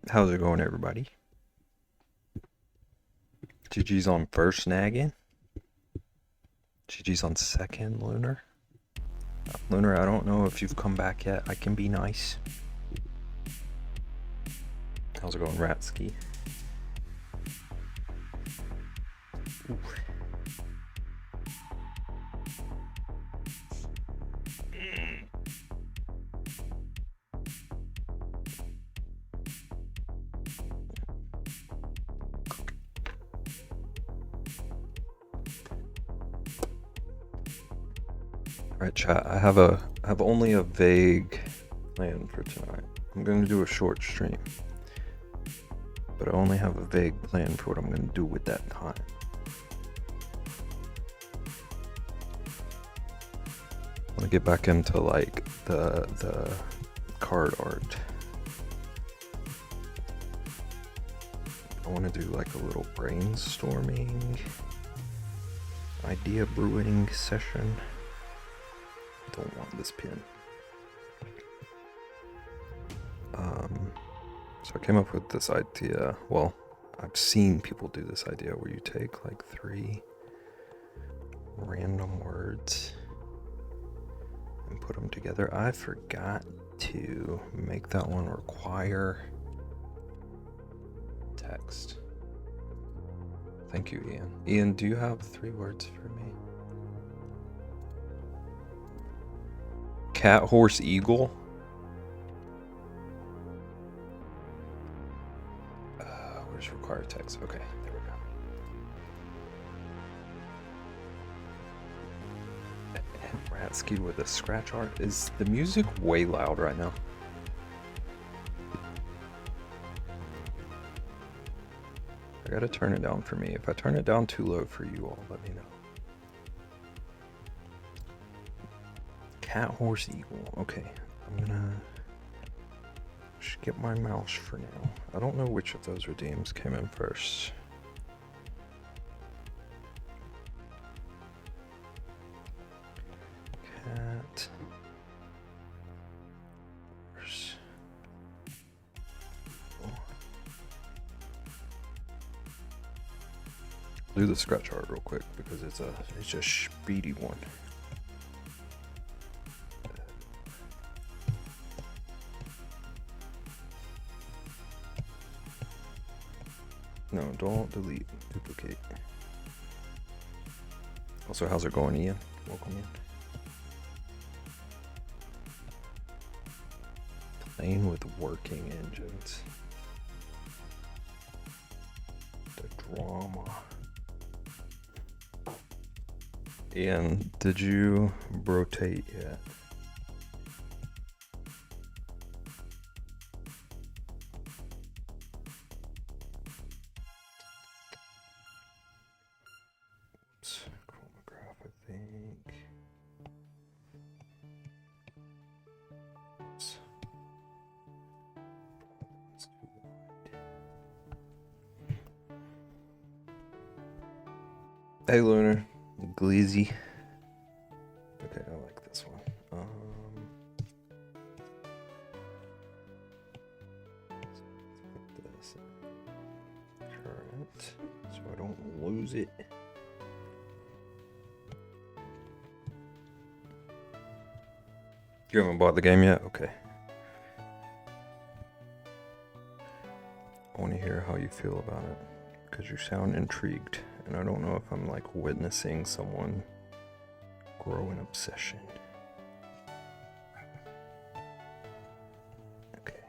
How's it going, everybody? GG's on first nagging. GG's on second, Lunar. Lunar, I don't know if you've come back yet. I can be nice. How's it going, Ratsky? Ooh. Alright, chat, I have only a vague plan for tonight. I'm gonna do a short stream, but I only have a vague plan for what I'm gonna do with that time. I wanna get back into like the card art. I wanna do like a little brainstorming, idea brewing session. Don't want this pin. So I came up with this idea. Well, I've seen people do this idea where you take like 3 random words and put them together. I forgot to make that one require text. Thank you, Ian. Ian, do you have 3 words for me? Cat, horse, eagle. Where's require text? Okay, there we go. Ratsky with a scratch art. Is the music way loud right now? I gotta turn it down for me. If I turn it down too low for you all, let me know. Cat, horse, eagle. Okay, I'm gonna get my mouse for now. I don't know which of those redeems came in first. Cat. Do the scratch art real quick because it's a speedy one. No, don't delete, duplicate. Also, how's it going, Ian? Welcome in. Playing with working engines. The drama. Ian, did you rotate yet? Chronograph, I think. Oops. That's too wide. Hey, Lunar. Gleazy. Okay, I like this one. Let's put this in current so I don't lose it. You haven't bought the game yet? Okay. I want to hear how you feel about it because you sound intrigued. And I don't know if I'm like witnessing someone grow an obsession. Okay.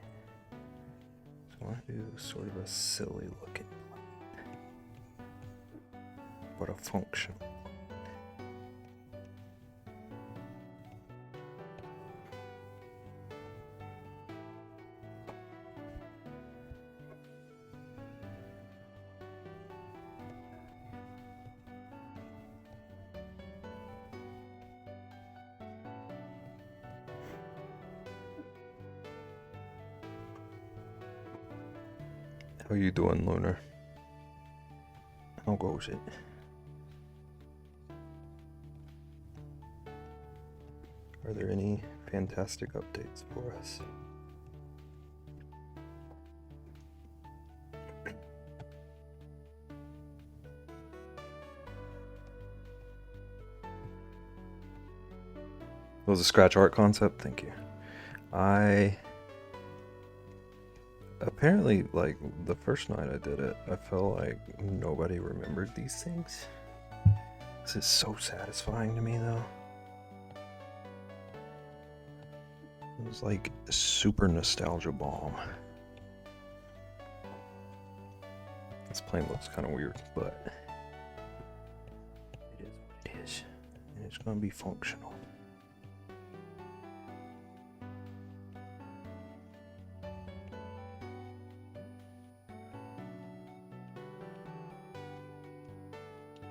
So I want to do sort of a silly looking plane, but a function. How you doing, Lunar? How goes it? Are there any fantastic updates for us? It was a scratch art concept? Thank you. Apparently, like, the first night I did it, I felt like nobody remembered these things. This is so satisfying to me, though. It was like a super nostalgia bomb. This plane looks kind of weird, but it is what it is. And it's going to be functional.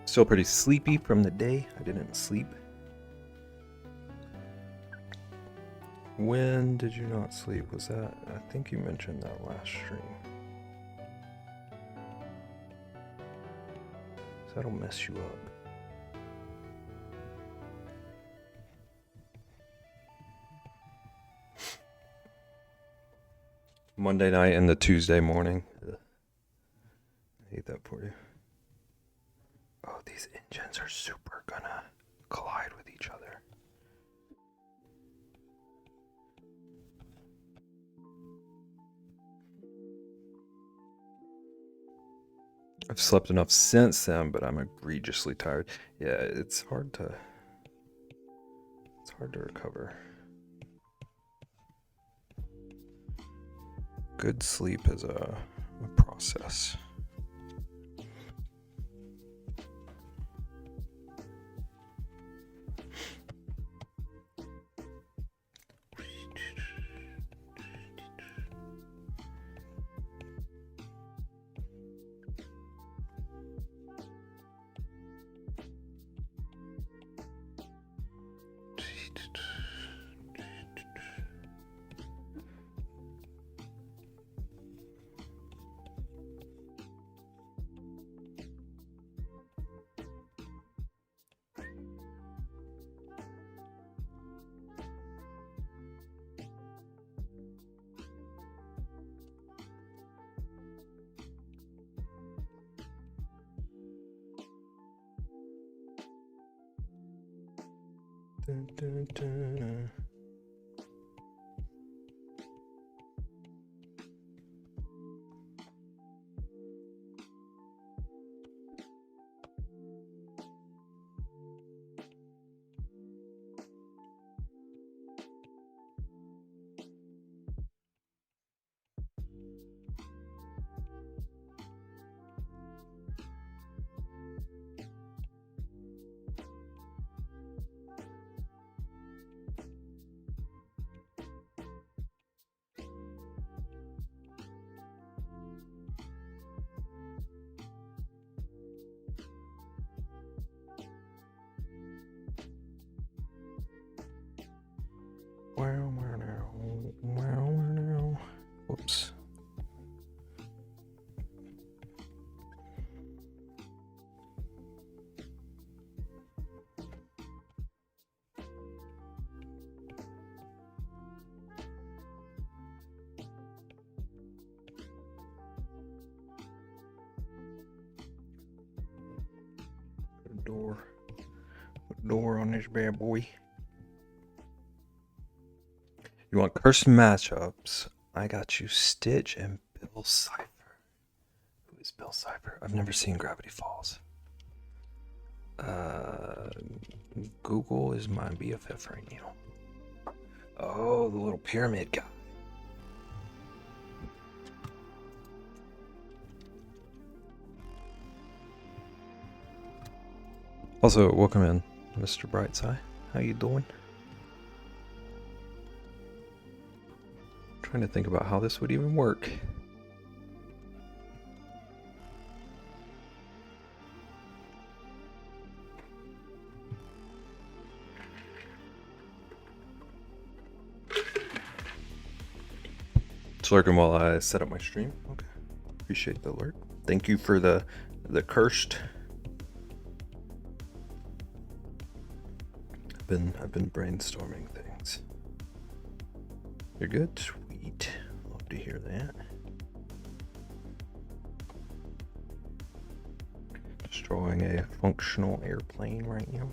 Still pretty sleepy from the day. I didn't sleep. When did you not sleep? Was that? I think you mentioned that last stream. So that'll mess you up. Monday night and the Tuesday morning. Ugh. I hate that for you. Oh, these engines are super gonna collide with each other. I've slept enough since then, but I'm egregiously tired. Yeah, it's hard to recover. Good sleep is a process. Dun, dun, dun. Whoops. Door on this bad boy. You want cursed matchups? I got you, Stitch and Bill Cipher. Who is Bill Cipher? I've never seen Gravity Falls. Google is my BFF right now. Oh, the little pyramid guy. Also, welcome in, Mr. Brightside. How you doing? Trying to think about how this would even work. It's lurking while I set up my stream. Okay, appreciate the alert. Thank you for the cursed. I've been brainstorming things. You're good? Sweet. Love to hear that. Destroying a functional airplane right now.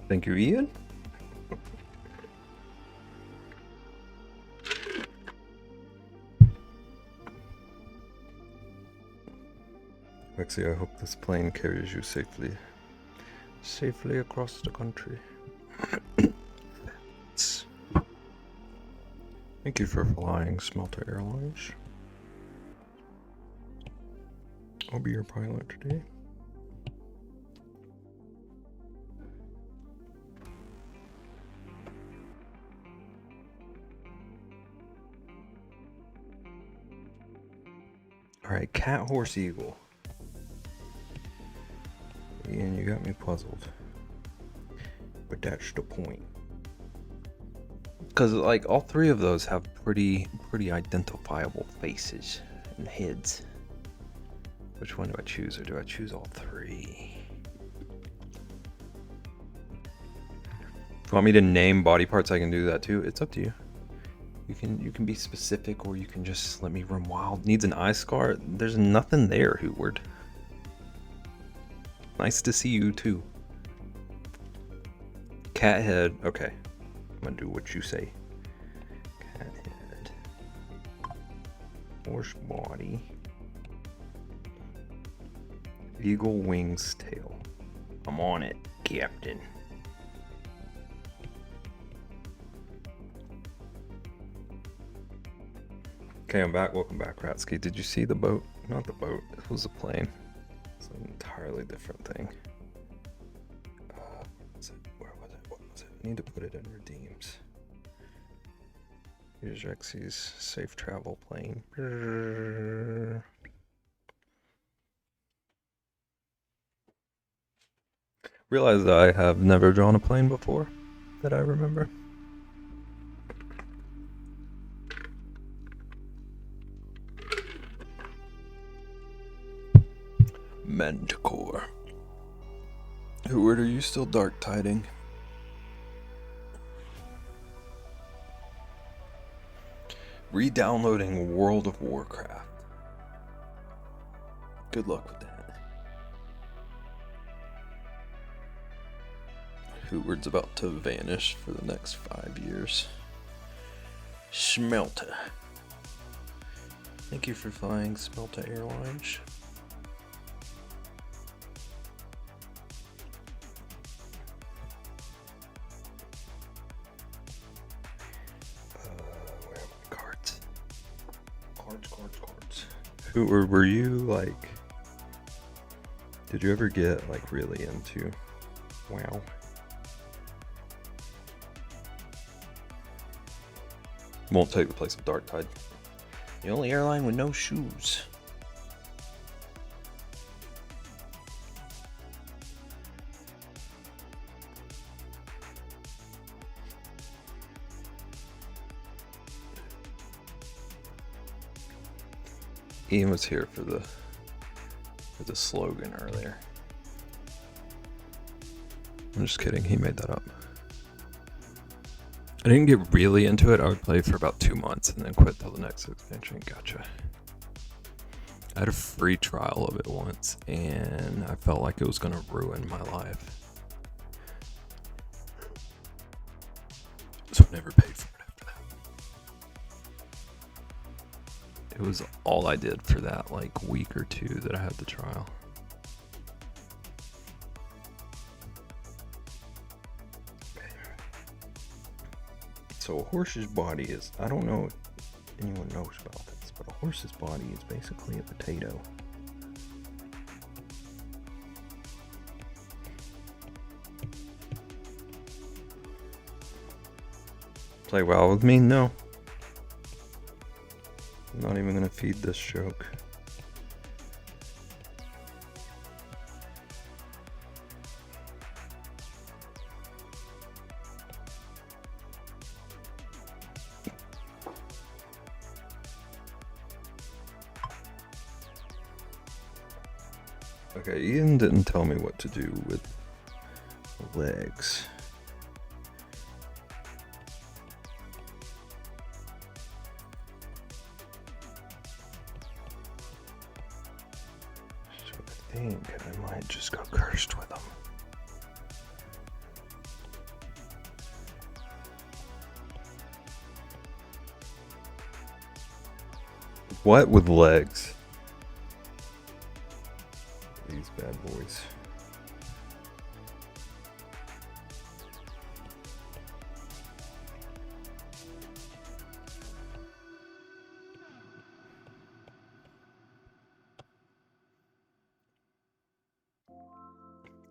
Thank you, Ian. Lexi, I hope this plane carries you safely across the country. Thank you for flying Smelter Airlines. I'll be your pilot today. Alright, cat, horse, eagle. Ian, you got me puzzled. But that's the point. Because, like, all three of those have pretty identifiable faces and heads. Which one do I choose, or do I choose all three? If you want me to name body parts, I can do that too. It's up to you. You can be specific, or you can just let me run wild. Needs an eye scar? There's nothing there, Hootward. Nice to see you too. Cat head. Okay. I'm gonna do what you say. Cat head. Horse body. Eagle wings tail. I'm on it, Captain. Okay, I'm back. Welcome back, Ratsky. Did you see the boat? Not the boat. It was a plane. It's an entirely different thing. Where was it? What was it? I need to put it in redeems. Here's Rexy's safe travel plane. Realize that I have never drawn a plane before that I remember. Manticore. Heward, are you still dark tiding? Re-downloading World of Warcraft. Good luck with that. Heward's about to vanish for the next 5 years. Smelta. Thank you for flying Smelta Airlines. Where are my cards? Cards. Were you like... Did you ever get like really into WoW? Won't take the place of Darktide. The only airline with no shoes. Ian was here for the slogan earlier. I'm just kidding, he made that up. I didn't get really into it. I would play for about 2 months and then quit till the next expansion. Gotcha. I had a free trial of it once and I felt like it was going to ruin my life. So I never paid for it after that. It was all I did for that like week or two that I had the trial. So a horse's body is, I don't know if anyone knows about this, but a horse's body is basically a potato. Play WoW with me? No. I'm not even gonna feed this joke. Okay, Ian didn't tell me what to do with legs. So I think I might just go cursed with them. What with legs? These bad boys.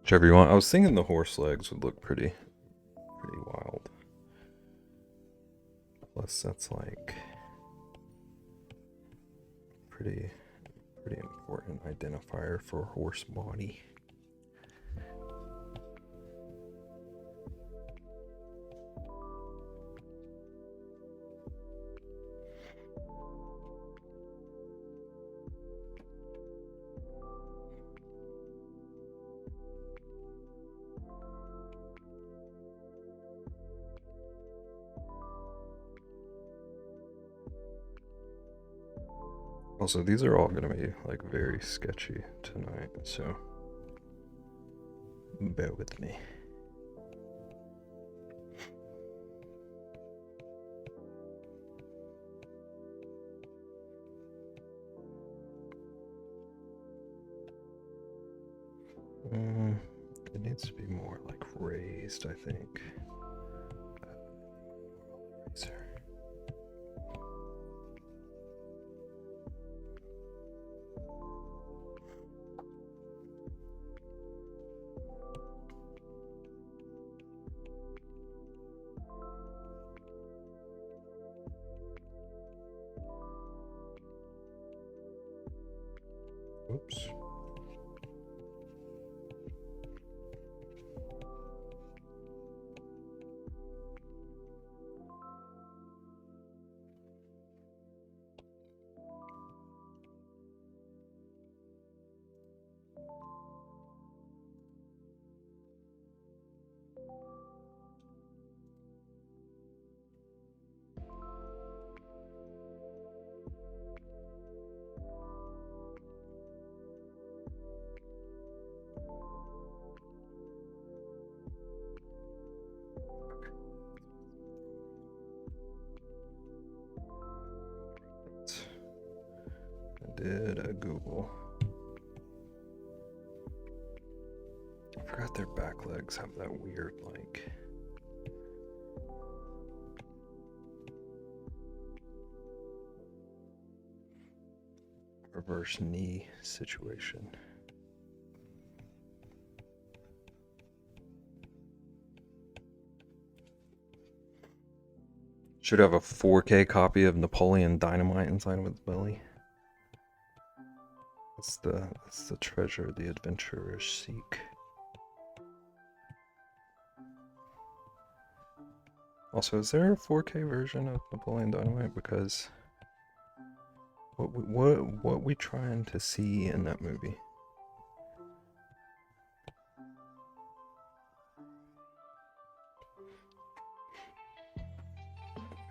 Whichever you want. I was thinking the horse legs would look pretty wild. Plus that's like pretty important identifier for a horse body. Also, these are all going to be like very sketchy tonight, so bear with me. It needs to be more like raised, I think. Oops. Did a Google. I forgot their back legs have that weird, like, reverse knee situation. Should have a 4K copy of Napoleon Dynamite inside of its belly. That's the treasure the adventurers seek. Also, is there a 4K version of Napoleon Dynamite? Because what we trying to see in that movie?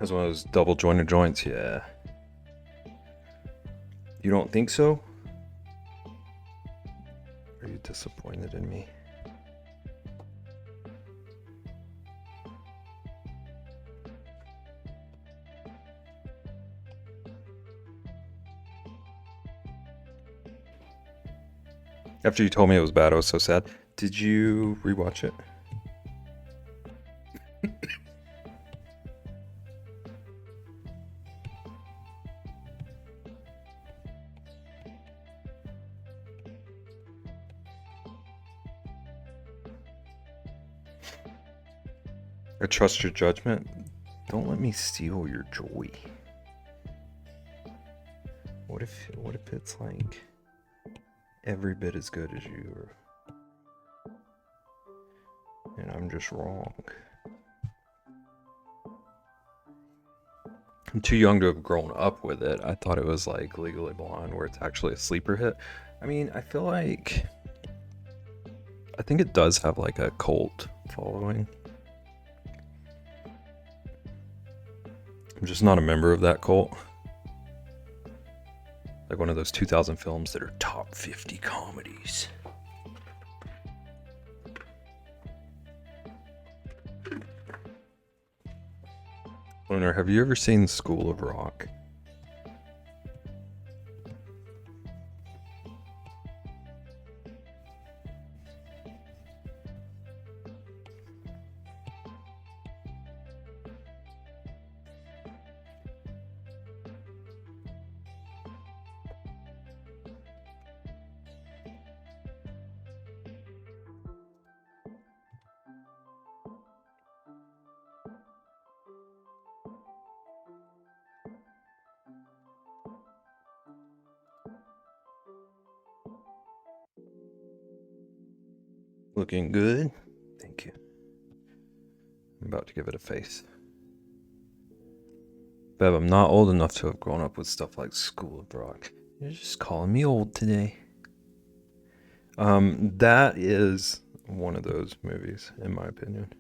As one of those double jointed joints, yeah. You don't think so? Are you disappointed in me? After you told me it was bad, I was so sad. Did you rewatch it? I trust your judgment. Don't let me steal your joy. What if it's like every bit as good as you, and I'm just wrong? I'm too young to have grown up with it. I thought it was like Legally Blonde, where it's actually a sleeper hit. I mean, I think it does have like a cult following. I'm just not a member of that cult. Like one of those 2000 films that are top 50 comedies. Lunar, have you ever seen School of Rock? Looking good. Thank you. I'm about to give it a face. Bev, I'm not old enough to have grown up with stuff like School of Rock. You're just calling me old today. That is one of those movies, in my opinion.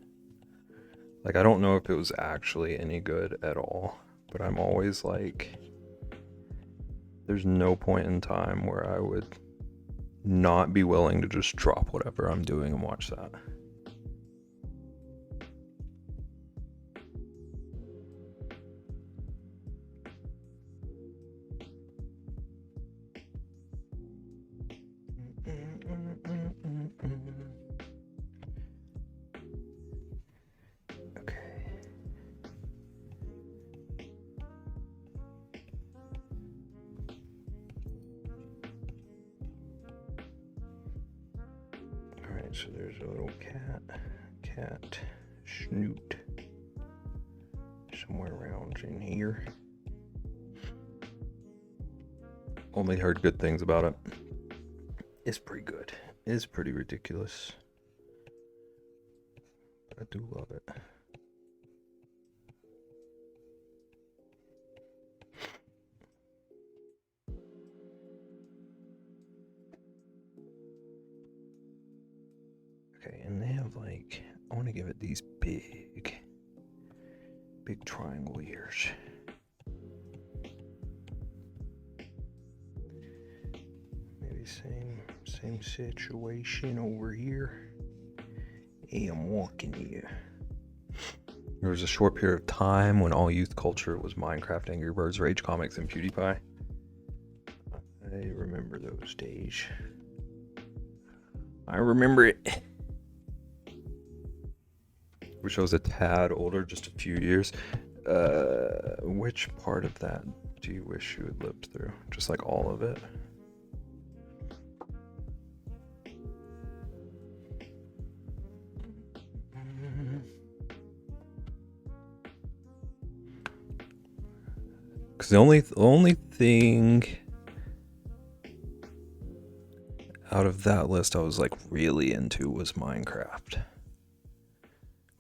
Like, I don't know if it was actually any good at all, but I'm always like, there's no point in time where I would not be willing to just drop whatever I'm doing and watch that. So there's a little cat snoot somewhere around in here. Only heard good things about it. is pretty good. It is pretty ridiculous. But I do love it. Okay, and they have like, I want to give it these big triangle ears. Maybe same situation over here. Hey, I'm walking here. There was a short period of time when all youth culture was Minecraft, Angry Birds, Rage Comics, and PewDiePie. I remember those days. I remember it. Wish I was a tad older, just a few years. Which part of that do you wish you had lived through? Just like all of it? Because the only thing out of that list I was like really into was Minecraft.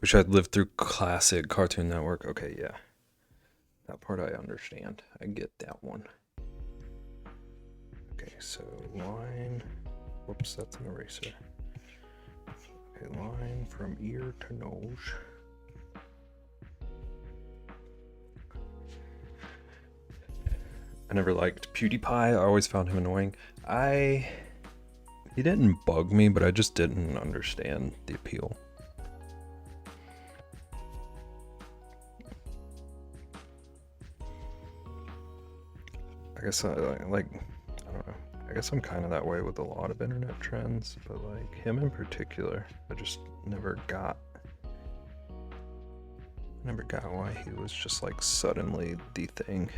Wish I'd lived through classic Cartoon Network. Okay, yeah. That part I understand. I get that one. Okay, so line. Whoops, that's an eraser. Okay, line from ear to nose. I never liked PewDiePie. I always found him annoying. He didn't bug me, but I just didn't understand the appeal. I guess I don't know. I guess I'm kind of that way with a lot of internet trends, but like him in particular, I just never got why he was just like suddenly the thing.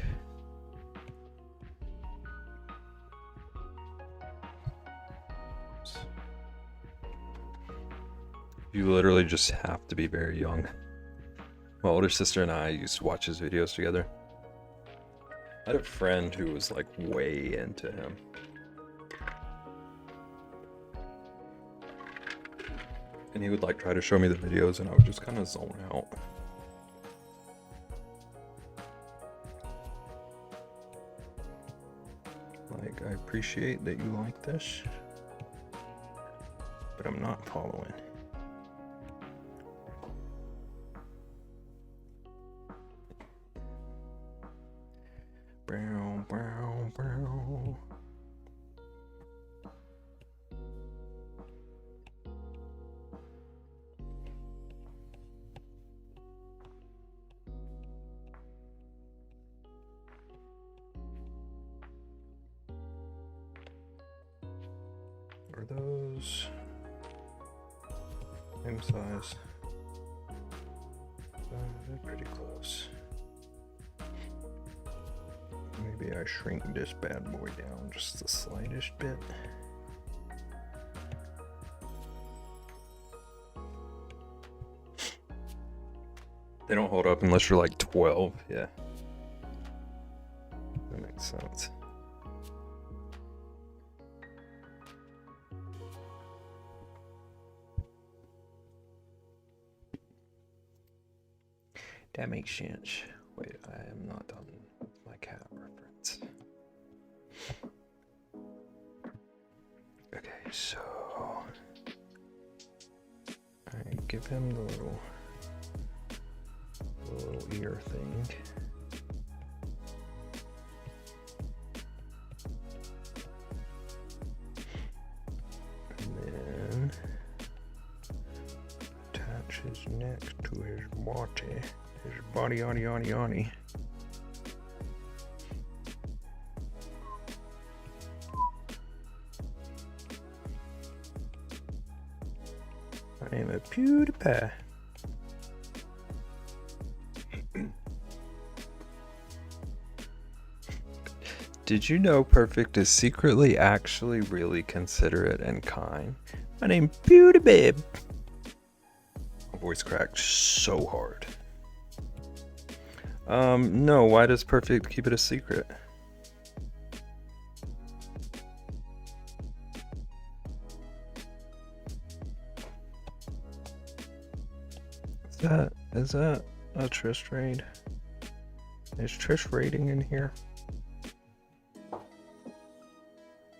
You literally just have to be very young. My older sister and I used to watch his videos together. I had a friend who was like way into him. And he would like try to show me the videos and I would just kind of zone out. Like, I appreciate that you like this, but I'm not following. Brow, brow, brow. Are those same size? They're pretty close. Maybe I shrink this bad boy down just the slightest bit. They don't hold up unless you're like 12, yeah. That makes sense. That makes sense. Wait, I am not done with my cat reference. Okay, so I give him the little ear thing. And then attach his neck to his body. His body, yoni, yoni, yoni. I am a PewDiePie. Did you know Perfect is secretly actually really considerate and kind? My name PewDiePie. My voice cracked so hard. No, why does Perfect keep it a secret? Is that a Trish raid? Is Trish raiding in here?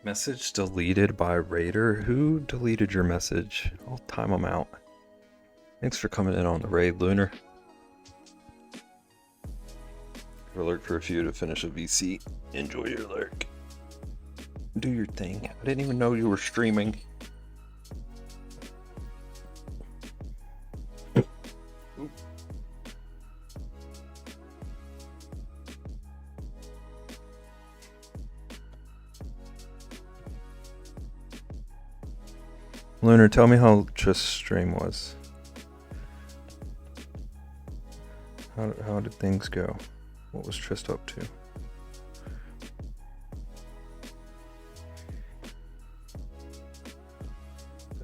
Message deleted by Raider? Who deleted your message? I'll time them out. Thanks for coming in on the raid, Lunar. Lurk for a few to finish a VC. Enjoy your lurk. Do your thing. I didn't even know you were streaming. Lunar, tell me how Trist's stream was. How did things go? What was Trist up to?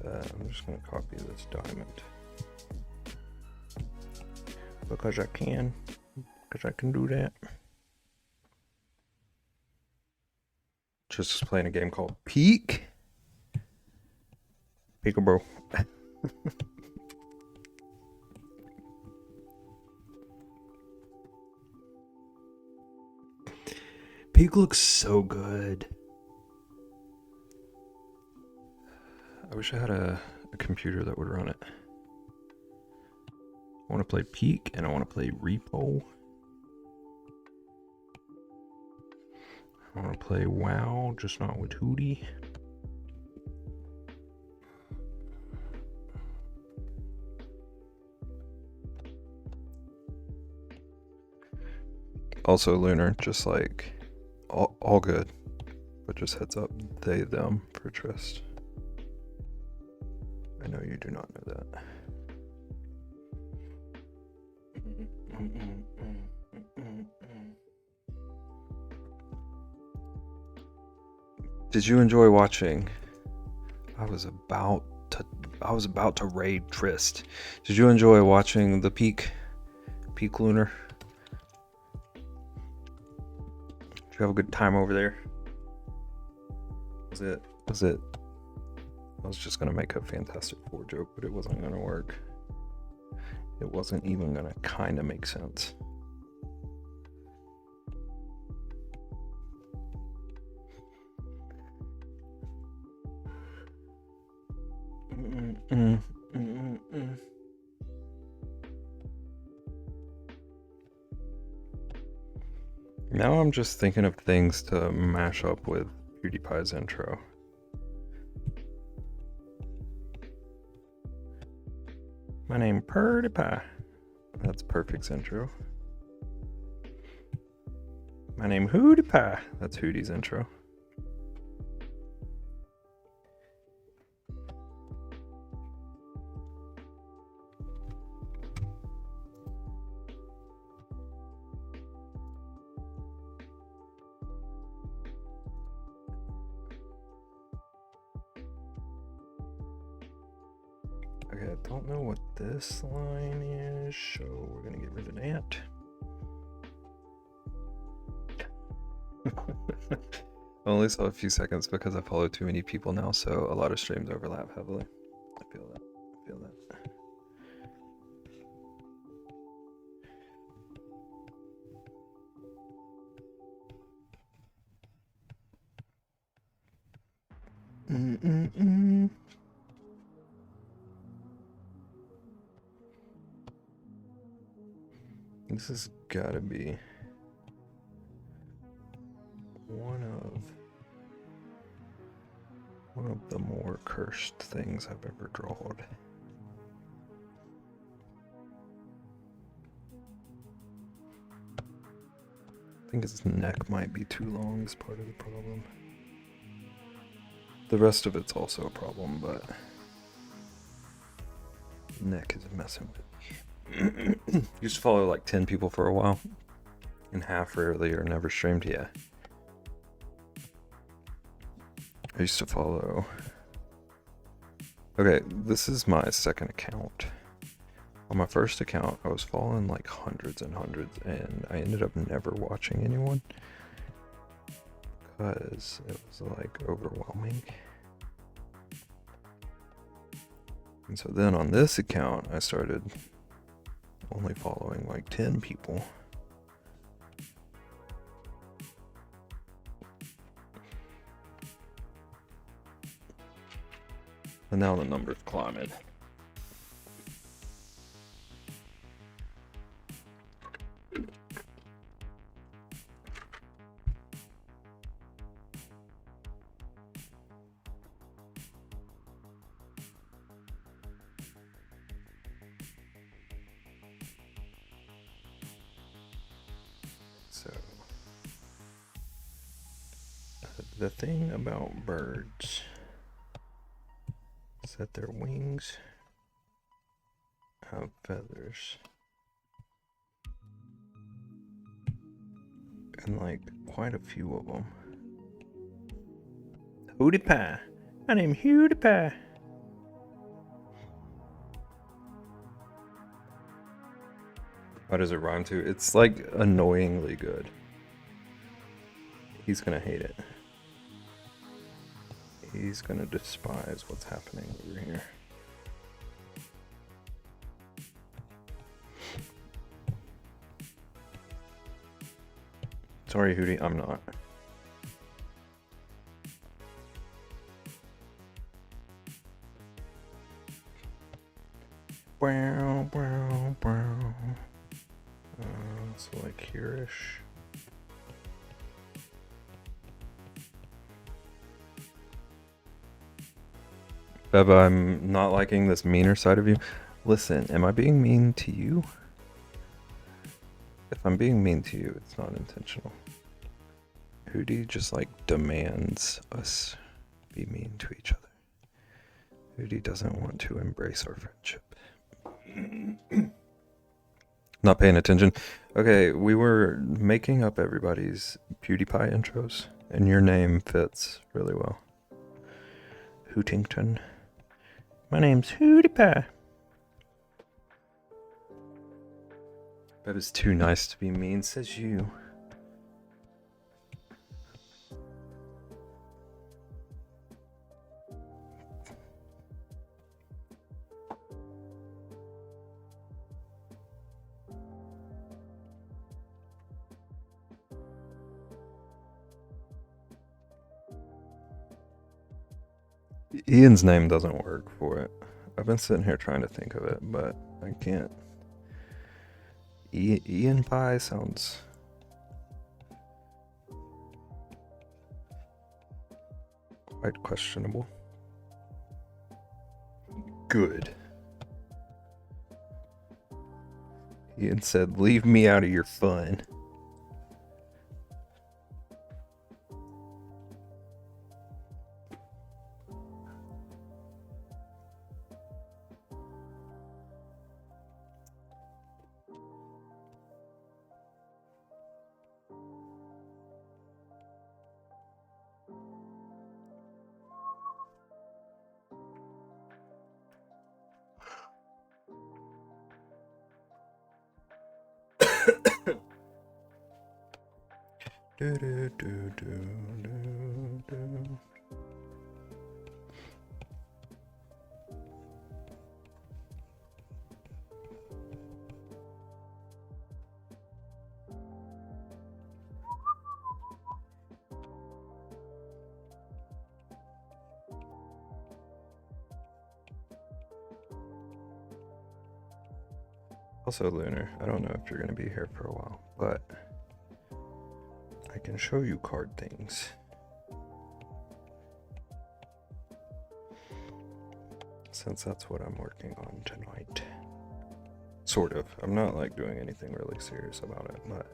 I'm just gonna copy this diamond. Because I can. Because I can do that. Trist is playing a game called Peek. Peekaboo. Peek looks so good. I wish I had a computer that would run it. I want to play Peek and I want to play Repo. I want to play WoW, just not with Hootie. Also, Lunar, just like all good, but just heads up, they, them for Trist. I know you do not know that. Did you enjoy watching? I was about to raid Trist. Did you enjoy watching the Peek Lunar? Did you have a good time over there? Was it? I was just gonna make a Fantastic Four joke, but it wasn't gonna work. It wasn't even gonna kind of make sense. Now I'm just thinking of things to mash up with PewDiePie's intro. My name PewDiePie. That's Perfect's intro. My name HootiePie. That's Hootie's intro. Okay, I don't know what this line is, so we're gonna get rid of that. I only saw a few seconds because I follow too many people now, so a lot of streams overlap heavily. I feel that. This has gotta be one of the more cursed things I've ever drawn. I think his neck might be too long is part of the problem. The rest of it's also a problem, but neck is messing with me. Used to follow like 10 people for a while, and half rarely or never streamed. Yeah. I used to follow... Okay, this is my second account. On my first account, I was following like hundreds and hundreds, and I ended up never watching anyone because it was like overwhelming. And so then on this account, I started only following like 10 people. And now the number's climbing. So, the thing about birds is that their wings have feathers. And like quite a few of them. Hootie Pie. My name's Hootie Pie. How does it rhyme to? It's like annoyingly good. He's gonna hate it. He's gonna despise what's happening over here. Sorry, Hootie, I'm not. Brow, brow, brow. So like here-ish. Beba, I'm not liking this meaner side of you. Listen, am I being mean to you? If I'm being mean to you, it's not intentional. Hootie just like demands us be mean to each other. Hootie doesn't want to embrace our friendship. Not paying attention. Okay, we were making up everybody's PewDiePie intros, and your name fits really well. Hootington. My name's Hootie Pie. That is too nice to be mean, says you. Ian's name doesn't work for it. I've been sitting here trying to think of it, but I can't. Ian Pie sounds... quite questionable. Good. Ian said, leave me out of your fun. Do, do, do, do, do. Also, Lunar, I don't know if you're going to be here for a while, but I can show you card things. Since that's what I'm working on tonight. Sort of. I'm not like doing anything really serious about it, but...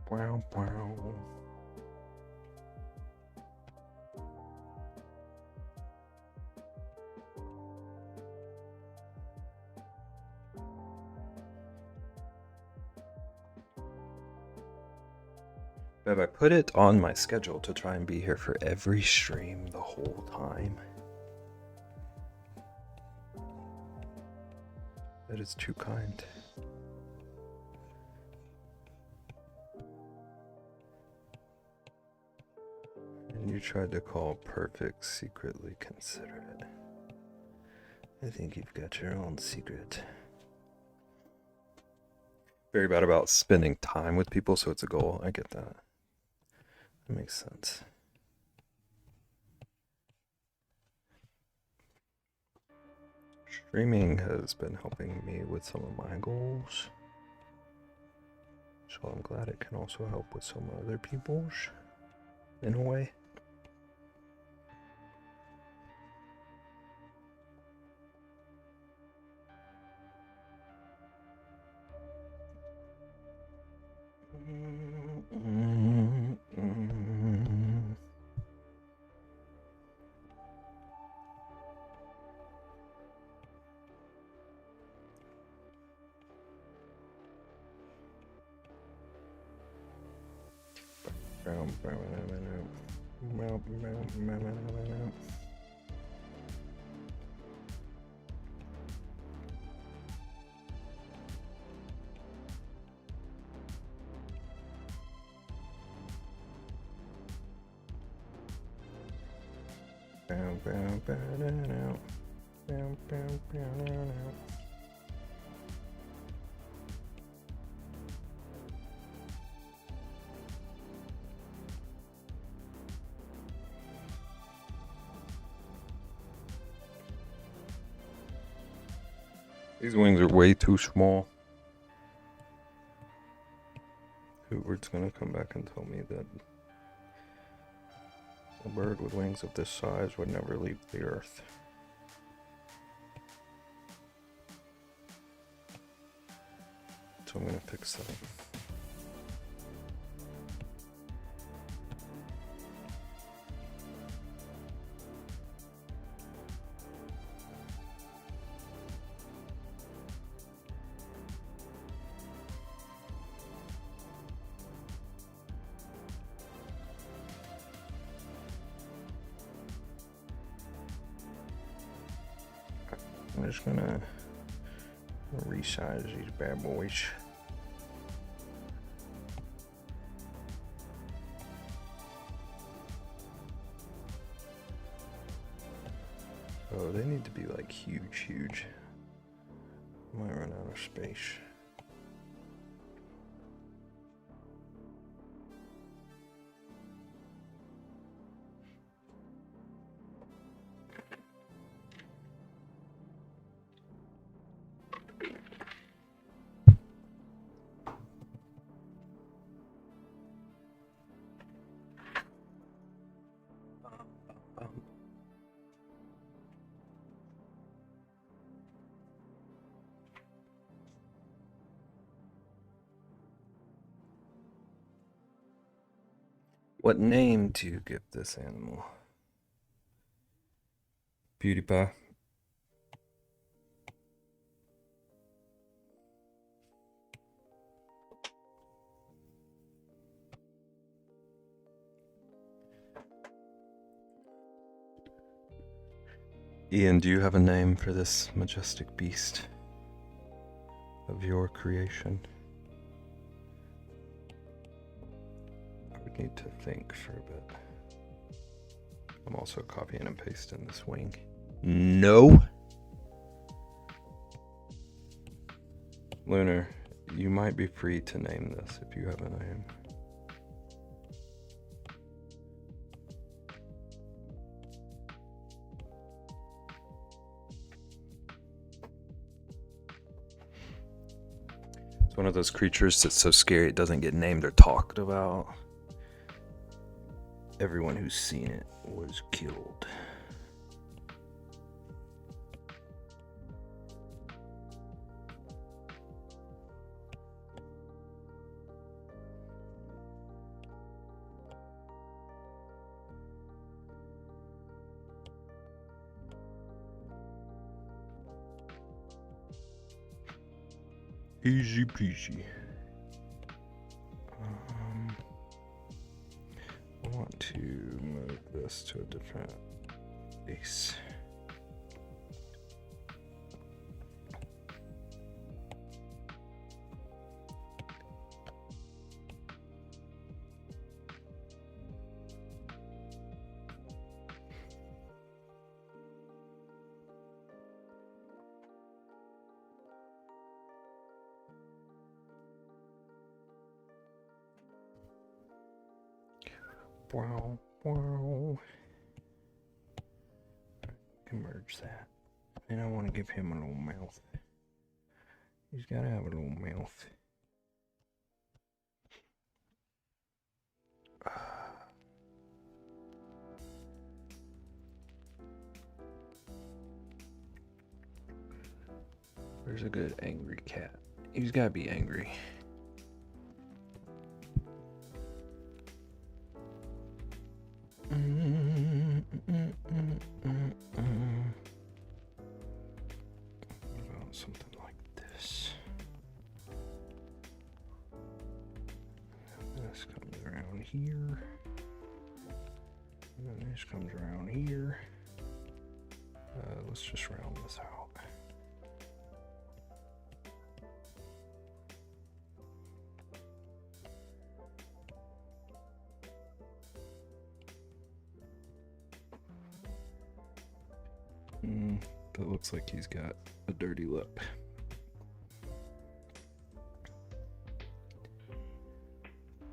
Wow, wow. But I put it on my schedule to try and be here for every stream the whole time. That is too kind. You tried to call perfect secretly considerate. I think you've got your own secret. Very bad about spending time with people, so it's a goal. I get that. That makes sense. Streaming has been helping me with some of my goals. So I'm glad it can also help with some other people's, in a way. These wings are way too small. Hubert's gonna come back and tell me that a bird with wings of this size would never leave the earth. So I'm gonna fix that. I'm just gonna resize these bad boys. Oh, they need to be like huge. Might run out of space. What name do you give this animal? Beauty pie. Ian, do you have a name for this majestic beast of your creation? I would need to think for a bit. I'm also copying and pasting this wing. No. Lunar, you might be free to name this if you have a name. It's one of those creatures that's so scary it doesn't get named or talked about. Everyone who's seen it was killed. Easy peasy. I want to move this to a different base. Wow, wow. Can merge that. And I want to give him a little mouth. He's got to have a little mouth. There's a good angry cat. He's got to be angry. Something like this. This comes around here. And then this comes around here. Let's just round this out. That looks like he's got a dirty lip.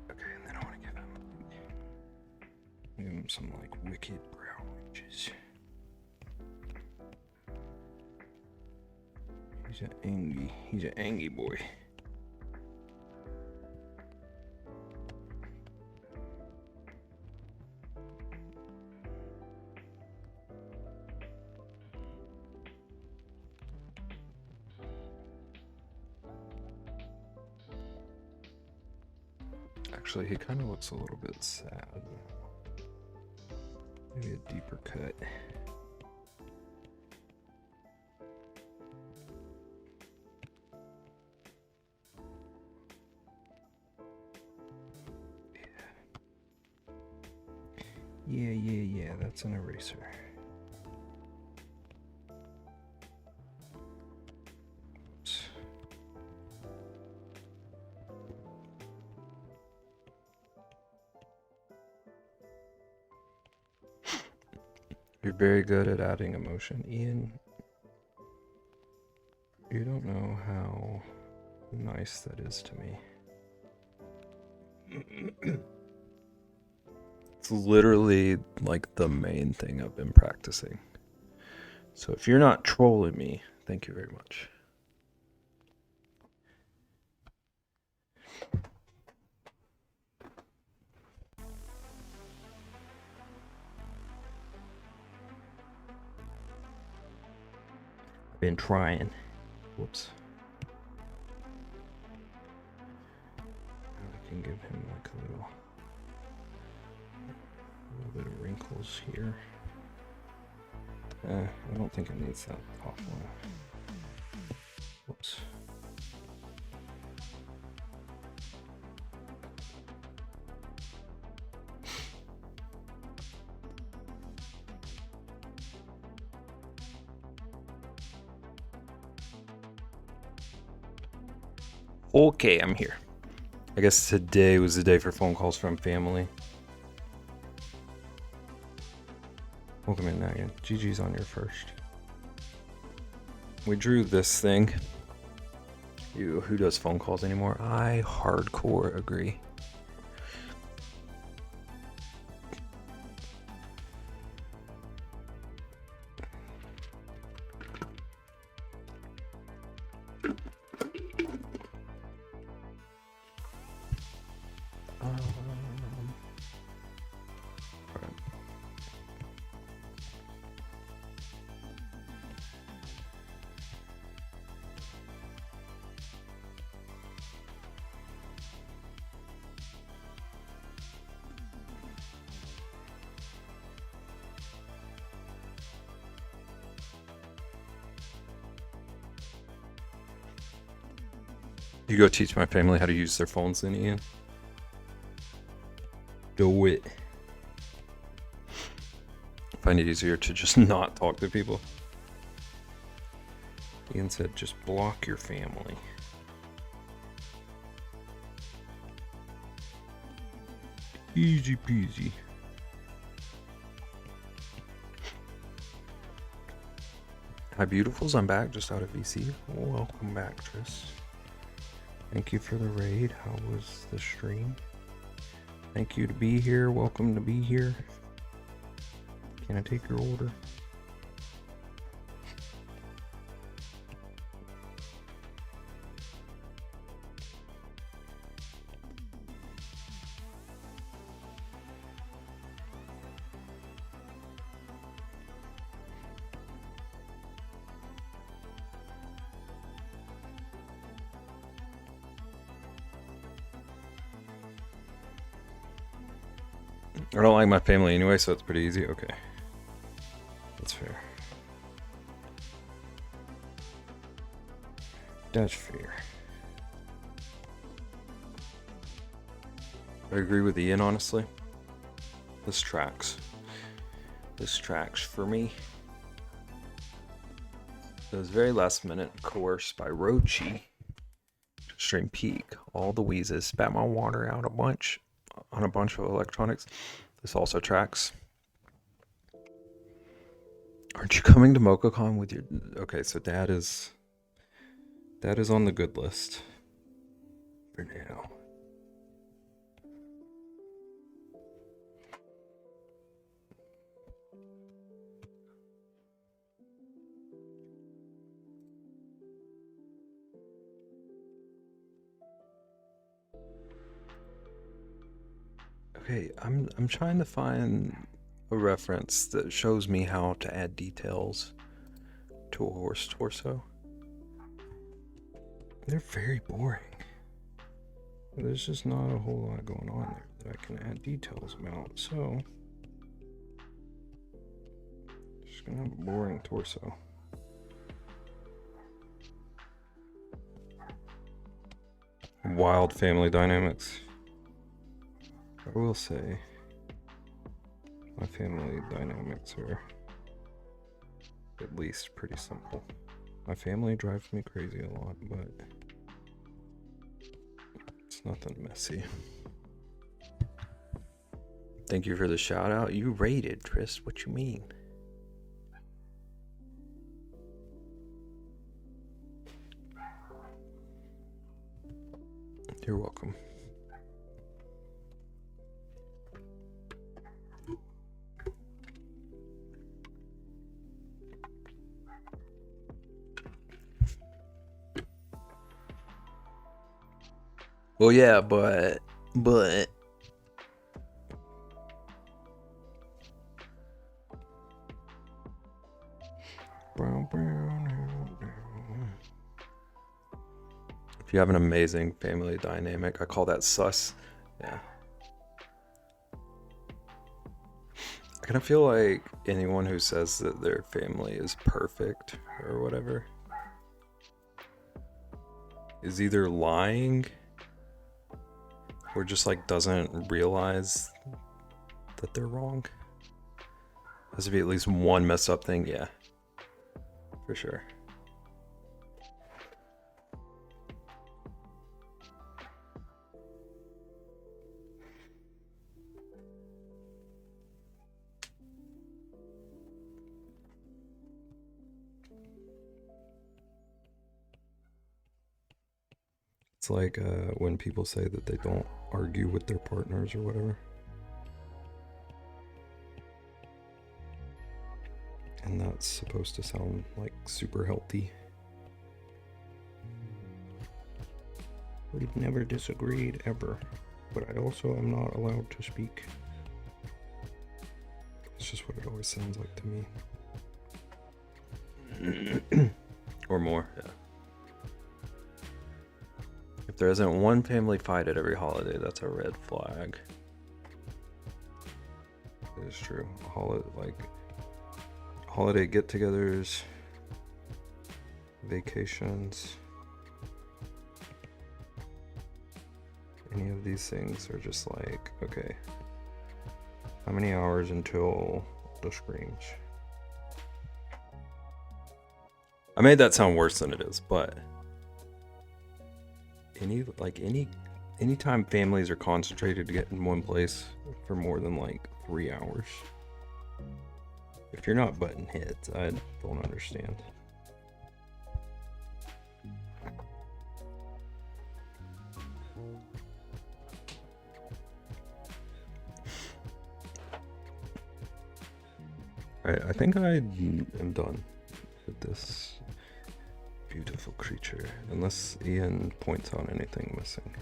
Okay, and then I want to give him some like wicked brown ridges. He's an angry boy. Actually, he kind of looks a little bit sad. Maybe a deeper cut. Yeah, that's an eraser. Oops. You're very good at adding emotion, Ian. You don't know how nice that is to me. It's literally like the main thing I've been practicing. So if you're not trolling me, thank you very much. I've been trying. Whoops. I can give him like a little bit of wrinkles here. I don't think it needs that top one. Whoops. Okay, I'm here. I guess today was the day for phone calls from family. Welcome in, Nagan. GG's on your first. We drew this thing. Who does phone calls anymore? I hardcore agree. You go teach my family how to use their phones then, Ian. Do it. I find it easier to just not talk to people. Ian said just block your family. Easy peasy. Hi beautifuls, I'm back just out of VC. Welcome back, Tris. Thank you for the raid. How was the stream? Thank you to be here. Welcome to be here. Can I take your order? I don't like my family anyway, so it's pretty easy. Okay. That's fair. That's fair. I agree with Ian, honestly. This tracks. This tracks for me. It was very last minute, coerced by Rochi. Stream peak. All the wheezes. Spat my water out on a bunch of electronics. This also tracks. Aren't you coming to MochaCon with your... Okay, so Dad is on the good list for now. Okay, I'm trying to find a reference that shows me how to add details to a horse torso. They're very boring. There's just not a whole lot going on there that I can add details about, so just gonna have a boring torso. Wild family dynamics. I will say my family dynamics are at least pretty simple. My family drives me crazy a lot, but it's nothing messy. Thank you for the shout out. You rated, Tris. What you mean? You're welcome. Well, yeah, but if you have an amazing family dynamic, I call that sus. Yeah. I kind of feel like anyone who says that their family is perfect or whatever is either lying or just like doesn't realize that they're wrong. Has to be at least one messed up thing, yeah, for sure. It's like when people say that they don't argue with their partners or whatever. And that's supposed to sound like super healthy. We've never disagreed ever, but I also am not allowed to speak. It's just what it always sounds like to me. Or more, yeah. If there isn't one family fight at every holiday, that's a red flag. It is true. Holiday get-togethers, vacations, any of these things are just like, okay, how many hours until the screams? I made that sound worse than it is, but anytime families are concentrated to get in one place for more than like 3 hours, if you're not butting heads, I don't understand. Alright, I think I am done with this beautiful creature, unless Ian points out anything missing.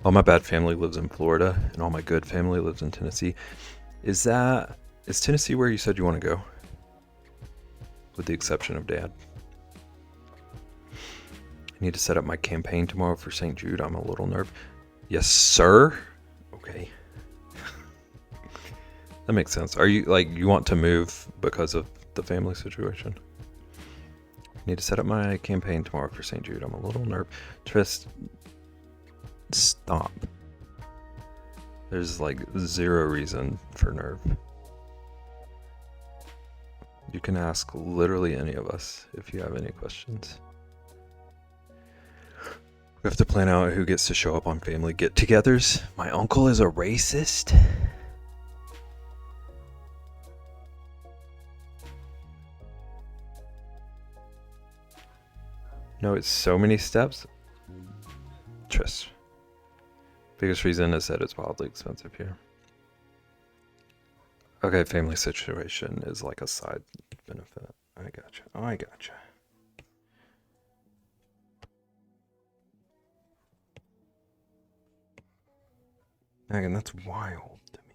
All my bad family lives in Florida, and all my good family lives in Tennessee. Is Tennessee where you said you want to go? With the exception of Dad. I need to set up my campaign tomorrow for St. Jude. I'm a little nervous. Yes, sir? Okay. That makes sense. Are you, you want to move because of the family situation? I need to set up my campaign tomorrow for St. Jude. I'm a little nervous. Trist, stop. There's zero reason for nerve. You can ask literally any of us if you have any questions. We have to plan out who gets to show up on family get-togethers. My uncle is a racist. No, it's so many steps. Trust. Biggest reason is that it's wildly expensive here. Okay, family situation is like a side benefit. I gotcha. Megan, that's wild to me.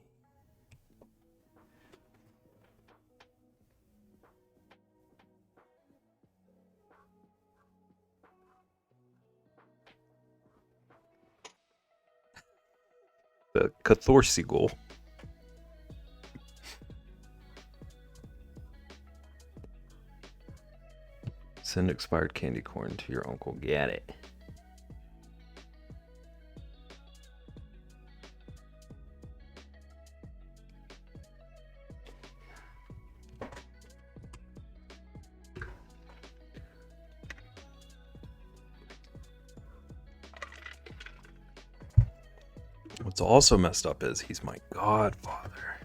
The Cathorseagull. Send expired candy corn to your uncle. Get it. What's also messed up is he's my godfather.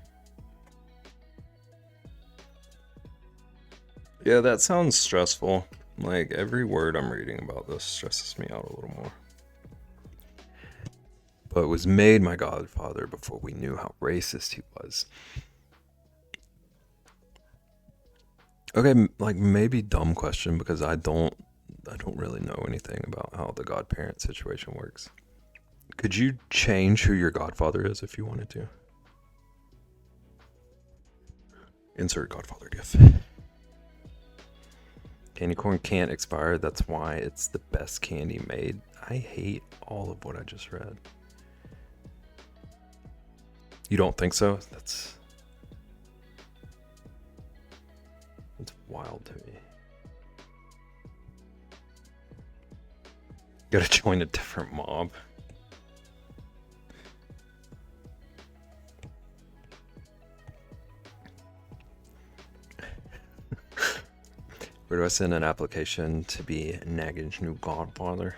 Yeah, that sounds stressful. Every word I'm reading about this stresses me out a little more. But was made my godfather before we knew how racist he was. Okay, maybe dumb question because I don't really know anything about how the godparent situation works. Could you change who your godfather is if you wanted to? Insert godfather gif. Candy corn can't expire. That's why it's the best candy made. I hate all of what I just read. You don't think so? That's wild to me. Gotta join a different mob. Where do I send an application to be Nagin's new godfather?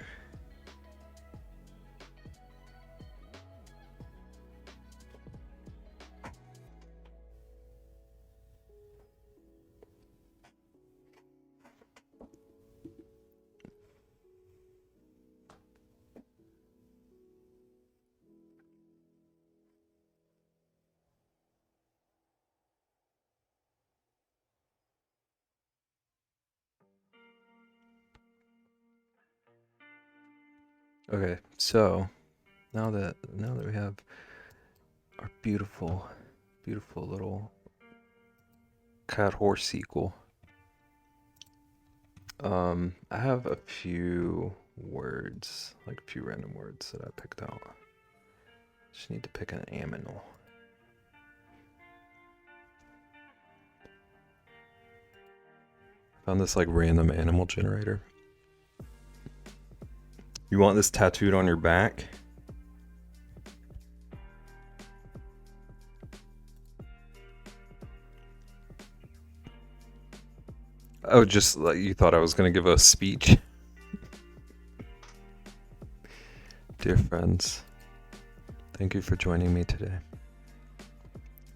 Okay, so now that we have our beautiful little Cathorseagull, I have a few words, a few random words that I picked out. Just need to pick an aminal. Found this random animal generator. You want this tattooed on your back? Oh, just you thought I was going to give a speech? Dear friends, thank you for joining me today.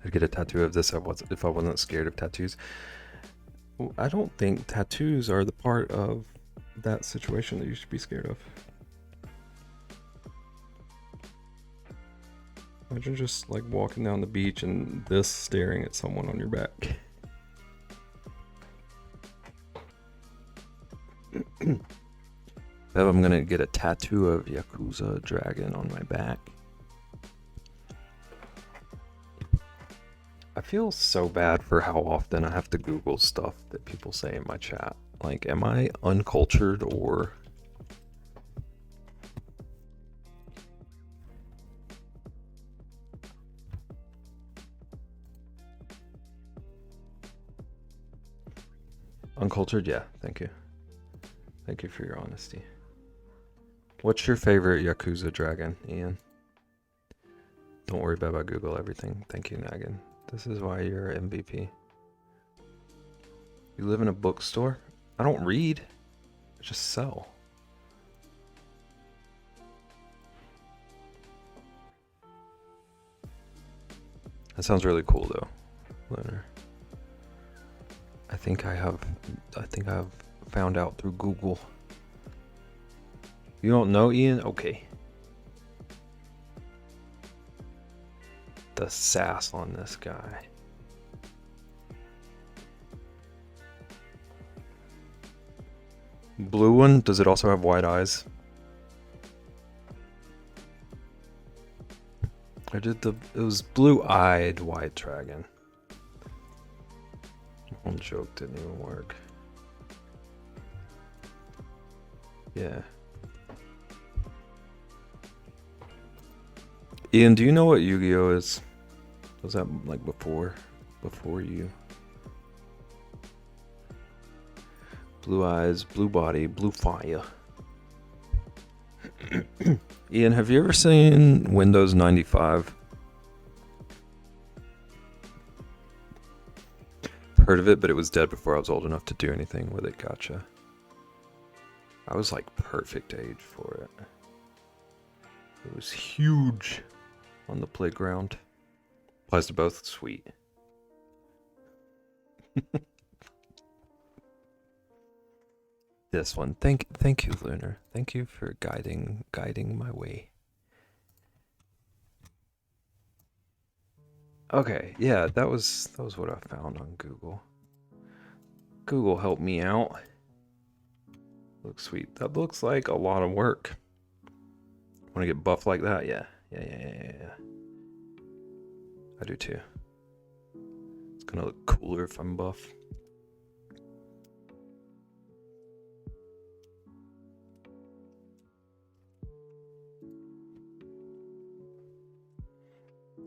I'd get a tattoo of this if I wasn't scared of tattoos. I don't think tattoos are the part of that situation that you should be scared of. Imagine just like walking down the beach and this staring at someone on your back. I'm gonna get a tattoo of Yakuza Dragon on my back. I feel so bad for how often I have to Google stuff that people say in my chat. Like, am I uncultured or... Uncultured? Yeah, thank you. Thank you for your honesty. What's your favorite Yakuza Dragon, Ian? Don't worry about Google everything. Thank you, Nagan. This is why you're MVP. You live in a bookstore? I don't read. I just sell. That sounds really cool though, Lunar. I think I've found out through Google. You don't know, Ian? Okay. The sass on this guy. Blue one, does it also have white eyes? It was blue-eyed white dragon. One joke didn't even work. Yeah. Ian, do you know what Yu-Gi-Oh is? Was that like before you? Blue eyes, blue body, blue fire. Ian, have you ever seen Windows 95? Heard of it, but it was dead before I was old enough to do anything with it. Gotcha. I was like perfect age for it. It was huge on the playground. Applies to both. Sweet. This one. Thank you, Lunar. Thank you for guiding my way. Okay, yeah, that was what I found on Google. Google helped me out. Looks sweet. That looks like a lot of work. Want to get buff like that? Yeah. I do too. It's gonna look cooler if I'm buff.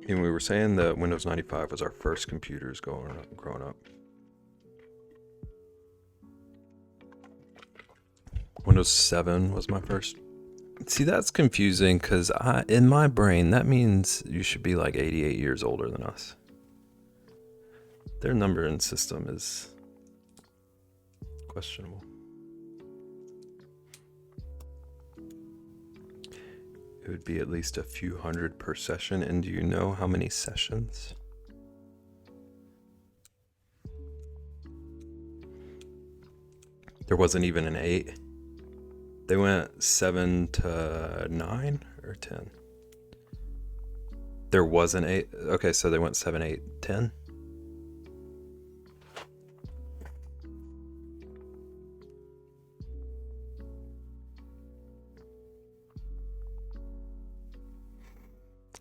And we were saying that Windows 95 was our first computers growing up. Windows 7 was my first. See, that's confusing because in my brain, that means you should be like 88 years older than us. Their numbering system is questionable. It would be at least a few hundred per session. And do you know how many sessions? There wasn't even an 8. They went 7 to 9 or 10. There was an 8. Okay, so they went 7, 8, 10.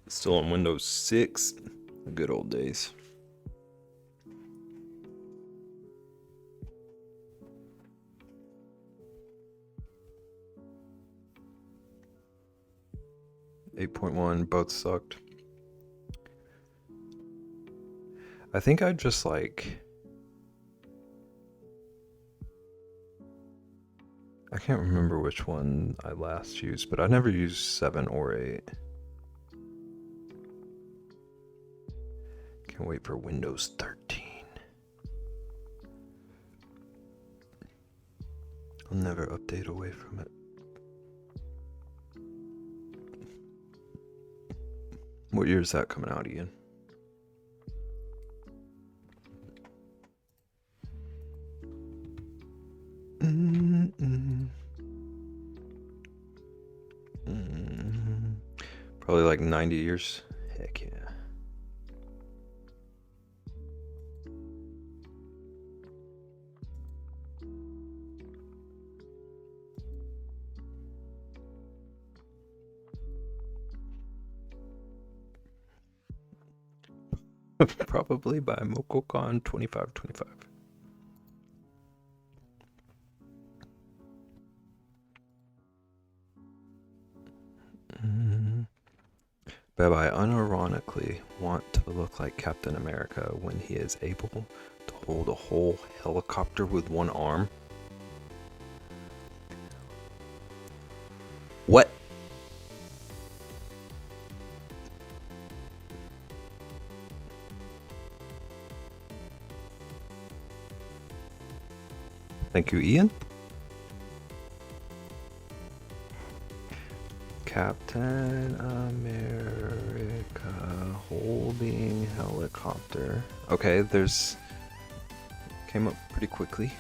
Still on Windows 6, the good old days. .1, both sucked. I think I'd just like... I can't remember which one I last used, but I never used 7 or 8. Can't wait for Windows 13. I'll never update away from it. What year is that coming out, Ian? Probably like 90 years. Heck Probably by MokoCon 2525. But I unironically want to look like Captain America when he is able to hold a whole helicopter with one arm. What? Thank you, Ian. Captain America holding helicopter. Okay, there's... Came up pretty quickly.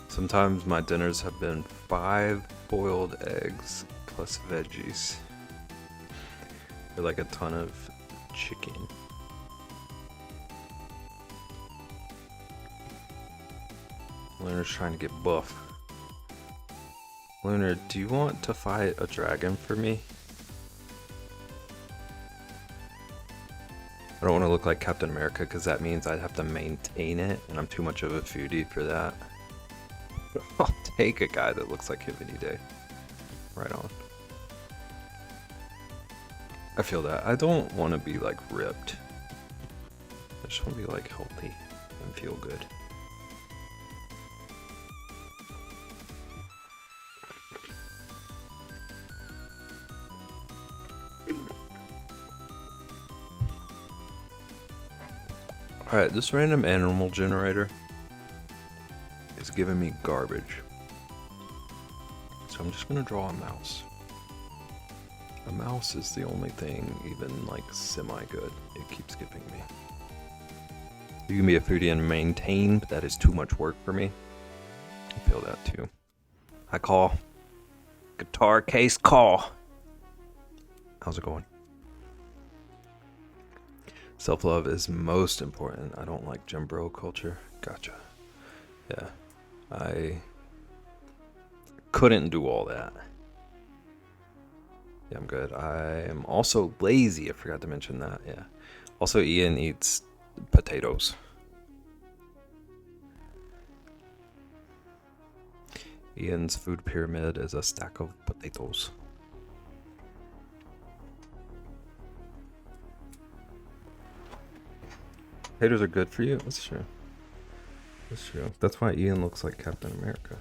Sometimes my dinners have been 5 boiled eggs plus veggies. Or like a ton of chicken. Lunar's trying to get buff. Lunar, do you want to fight a dragon for me? I don't want to look like Captain America because that means I'd have to maintain it, and I'm too much of a foodie for that. I'll take a guy that looks like him any day. Right on. I feel that. I don't want to be like ripped. I just want to be like healthy and feel good. Alright, this random animal generator is giving me garbage. So I'm just gonna draw a mouse. A mouse is the only thing even like semi-good it keeps giving me. You can be a foodie and maintain, but that is too much work for me. I feel that too. I call. Guitar case call. How's it going? Self-love is most important. I don't like gym bro culture. Gotcha. Yeah. I couldn't do all that. Yeah, I'm good. I am also lazy. I forgot to mention that. Yeah. Also, Ian eats potatoes. Ian's food pyramid is a stack of potatoes. Potatoes are good for you? That's true. That's true. That's why Ian looks like Captain America.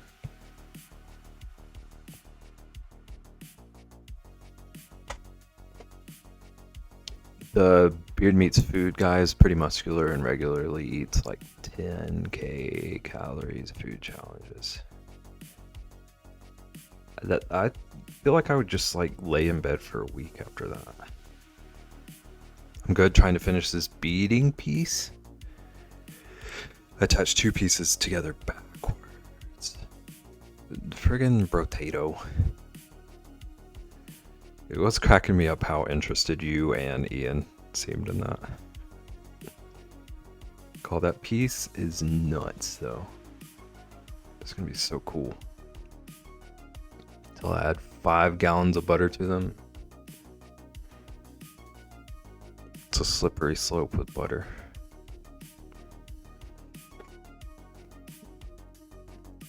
The Beard Meats Food guy is pretty muscular and regularly eats like 10k calories food challenges. That I feel like I would just like lay in bed for a week after that. I'm good trying to finish this beading piece. Attach 2 pieces together backwards. Friggin' brotato. It was cracking me up how interested you and Ian seemed in that. Call that piece is nuts though. It's gonna be so cool. Till I add 5 gallons of butter to them. It's a slippery slope with butter.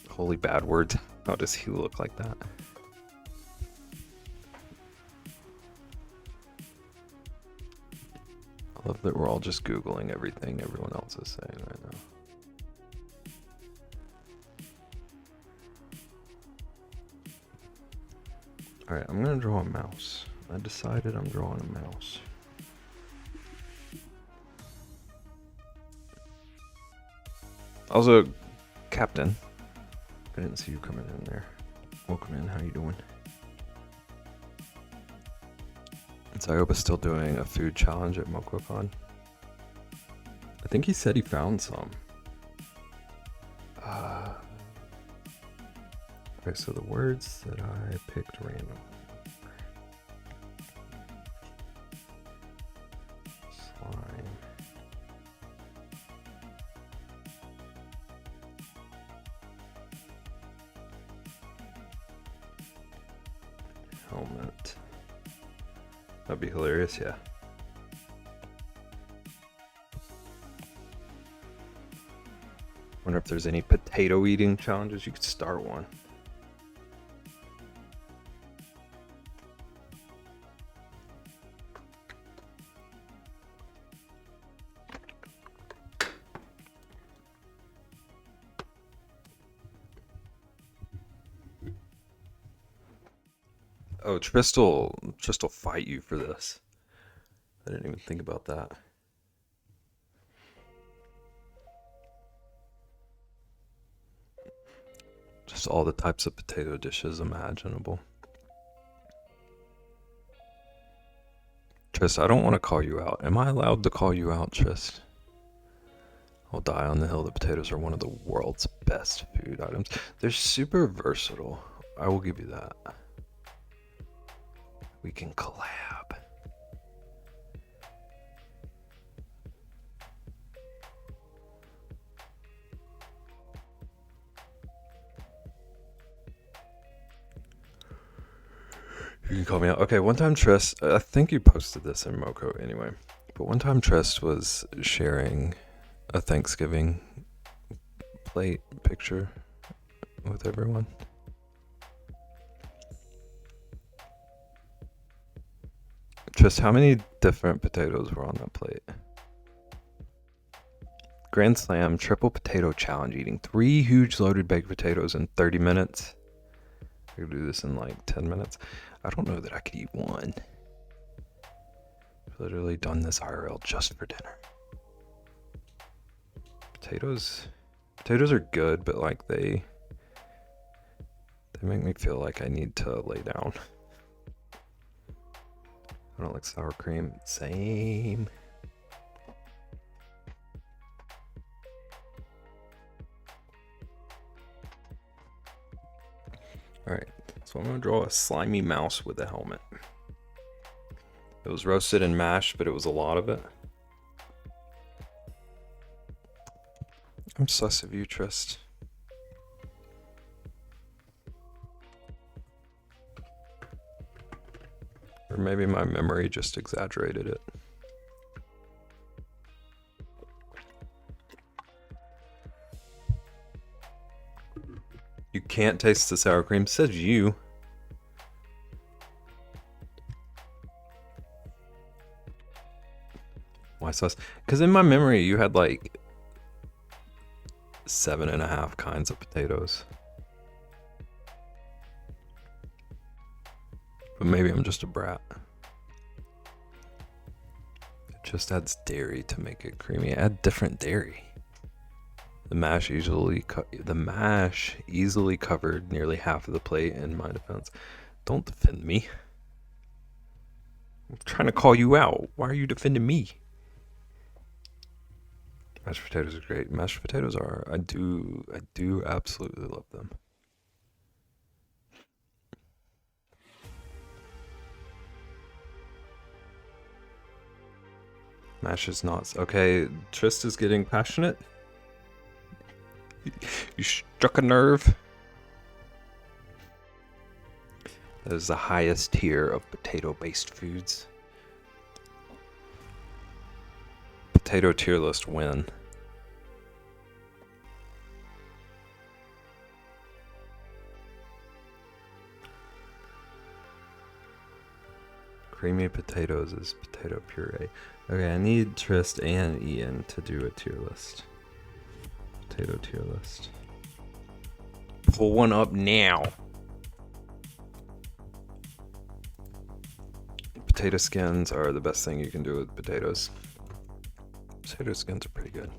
Holy bad words. How does he look like that? I love that we're all just Googling everything everyone else is saying right now. Alright, I'm gonna draw a mouse. I decided I'm drawing a mouse. Also, Captain. I didn't see you coming in there. Welcome in, how you doing? Sioba's still doing a food challenge at MokoCon. I think he said he found some. Okay, so the words that I picked random. Slime. Helmet. That'd be hilarious, yeah. Wonder if there's any potato eating challenges. You could start one. Oh, Trist will fight you for this. I didn't even think about that. Just all the types of potato dishes imaginable. Trist, I don't want to call you out. Am I allowed to call you out, Trist? I'll die on the hill that potatoes are one of the world's best food items. They're super versatile. I will give you that. We can collab. You can call me out. Okay, one time Trist, I think you posted this in Moko anyway, but one time Trist was sharing a Thanksgiving plate picture with everyone. Trist, how many different potatoes were on that plate? Grand Slam Triple Potato Challenge, eating 3 huge loaded baked potatoes in 30 minutes. I could do this in like 10 minutes. I don't know that I could eat one. I've literally done this IRL just for dinner. Potatoes are good, but like they make me feel like I need to lay down. I don't like sour cream. Same. Alright, so I'm going to draw a slimy mouse with a helmet. It was roasted and mashed, but it was a lot of it. I'm sus of you, Trist. Or maybe my memory just exaggerated it. You can't taste the sour cream, says you. Why sus? Because in my memory, you had like 7.5 kinds of potatoes. But maybe I'm just a brat. It just adds dairy to make it creamy. Add different dairy. The mash easily covered nearly half of the plate in my defense. Don't defend me. I'm trying to call you out. Why are you defending me? Mashed potatoes are great. Mashed potatoes are, I do absolutely love them. Mash is not, okay, Trist is getting passionate. You struck a nerve. That is the highest tier of potato-based foods. Potato tier list win. Creamy potatoes is potato puree. Okay, I need Trist and Ian to do a tier list. Potato tier list. Pull one up now. Potato skins are the best thing you can do with potatoes. Potato skins are pretty good.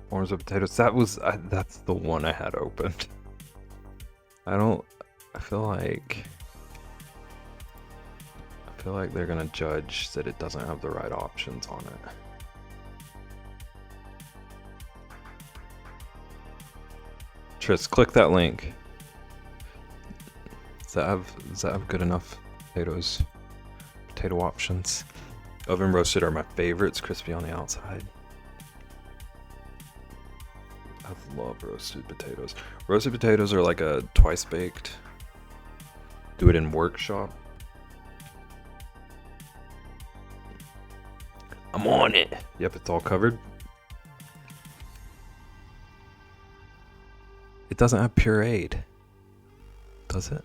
Forms of potatoes. That's the one I had opened. I feel like they're gonna judge that it doesn't have the right options on it. Tris, click that link. Does that have good enough potato options? Oven roasted are my favorites, crispy on the outside. I love roasted potatoes. Roasted potatoes are like a twice baked. Do it in workshop. I'm on it. Yep, it's all covered. It doesn't have pureed, does it?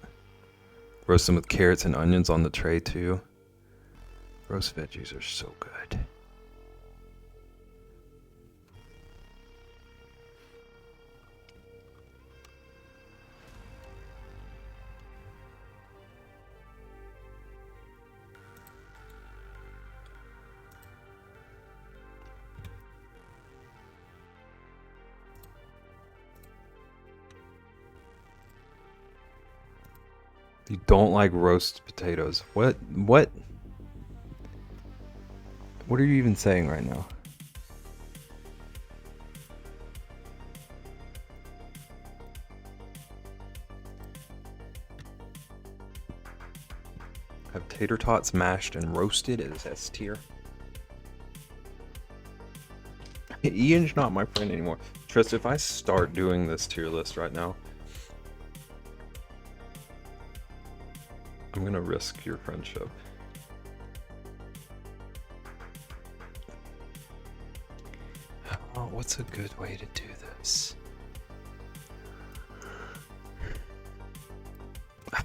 Roast them with carrots and onions on the tray too. Roast veggies are so good. You don't like roast potatoes. What are you even saying right now? Have tater tots mashed and roasted as S tier. Ian's not my friend anymore. Trust, if I start doing this tier list right now, I'm gonna risk your friendship. Oh, what's a good way to do this? I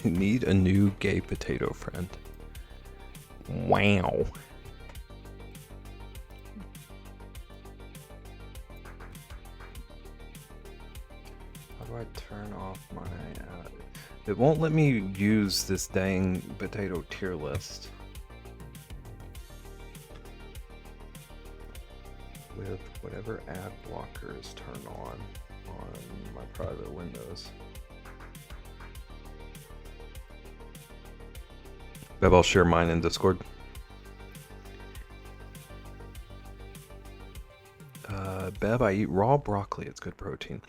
need a new gay potato friend. Wow. How do I turn off my ad? It won't let me use this dang potato tier list with whatever ad blocker is turned on my private windows. Maybe I'll share mine in Discord. Bev, I eat raw broccoli. It's good protein.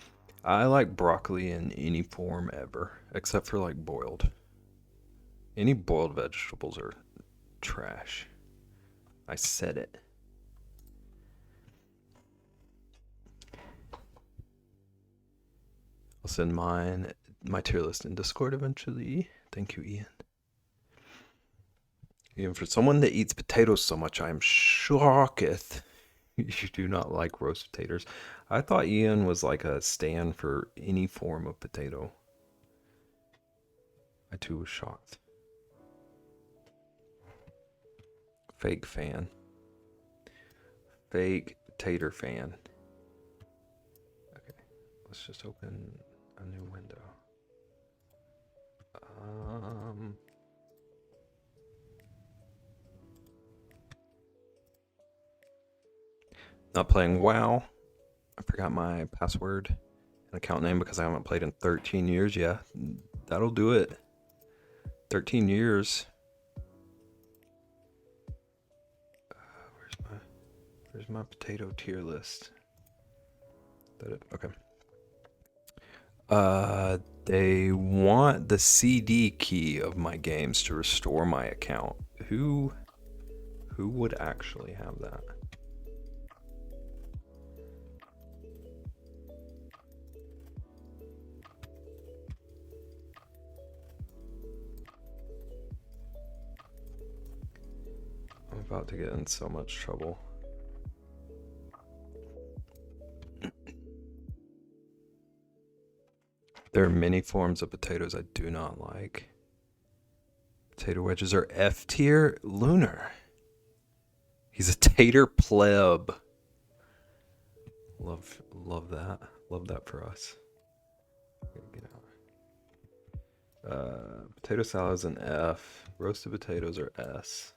I like broccoli in any form ever, except for like boiled. Any boiled vegetables are trash. I said it. I'll send my tier list in Discord eventually. Thank you, Ian. Even for someone that eats potatoes so much, I am shocketh you do not like roast potatoes. I thought Ian was like a stand for any form of potato. I too was shocked. Fake fan. Fake tater fan. Okay, let's just open a new window. Not playing WoW. I forgot my password and account name because I haven't played in 13 years. Yeah, that'll do it. 13 years. Where's my potato tier list? That it? Okay. They want the CD key of my games to restore my account. Who would actually have that? I'm about to get in so much trouble. There are many forms of potatoes I do not like. Potato wedges are F tier. Lunar. He's a tater pleb. Love that. Love that for us. Get out. Potato salad is an F. Roasted potatoes are S.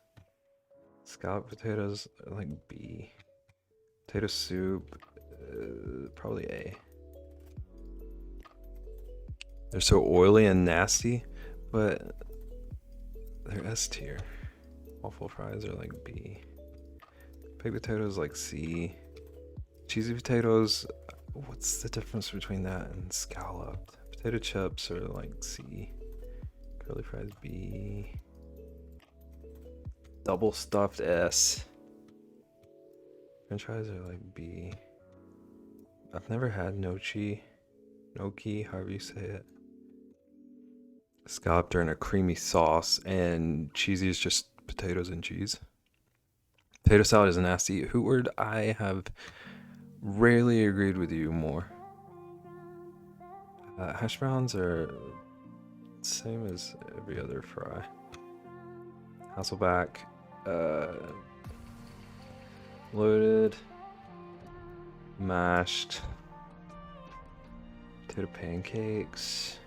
Scalloped potatoes are like B. Potato soup Probably A. They're so oily and nasty, but they're S tier. Waffle fries are like B. Baked potatoes like C. Cheesy potatoes, what's the difference between that and scalloped? Potato chips are like C. Curly fries B. Double stuffed S. French fries are like B. I've never had gnocchi, however you say it. Scalloped are in a creamy sauce, and cheesy is just potatoes and cheese. Potato salad is nasty. Hootward, I have rarely agreed with you more. Hash browns are same as every other fry. Hasselback, loaded, mashed, potato pancakes.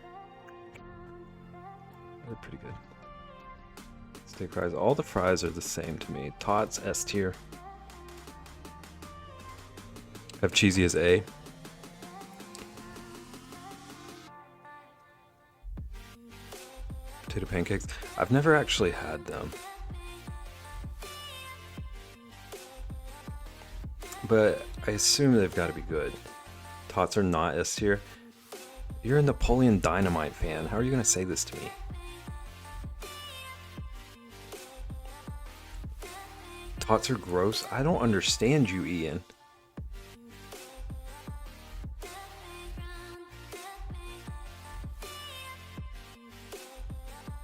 They're pretty good. Steak fries. All the fries are the same to me. Tots, S tier. Have cheesy as A. Potato pancakes. I've never actually had them. But I assume they've got to be good. Tots are not S tier. You're a Napoleon Dynamite fan. How are you going to say this to me? Tots are gross. I don't understand you, Ian.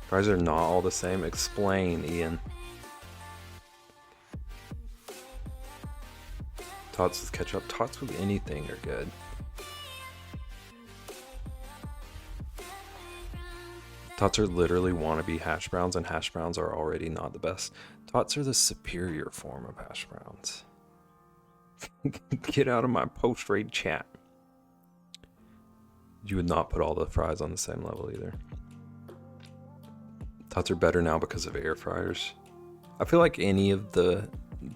Fries are not all the same. Explain, Ian. Tots with ketchup. Tots with anything are good. Tots are literally wannabe hash browns, and hash browns are already not the best. Tots are the superior form of hash browns. Get out of my post-raid chat. You would not put all the fries on the same level either. Tots are better now because of air fryers. I feel like any of the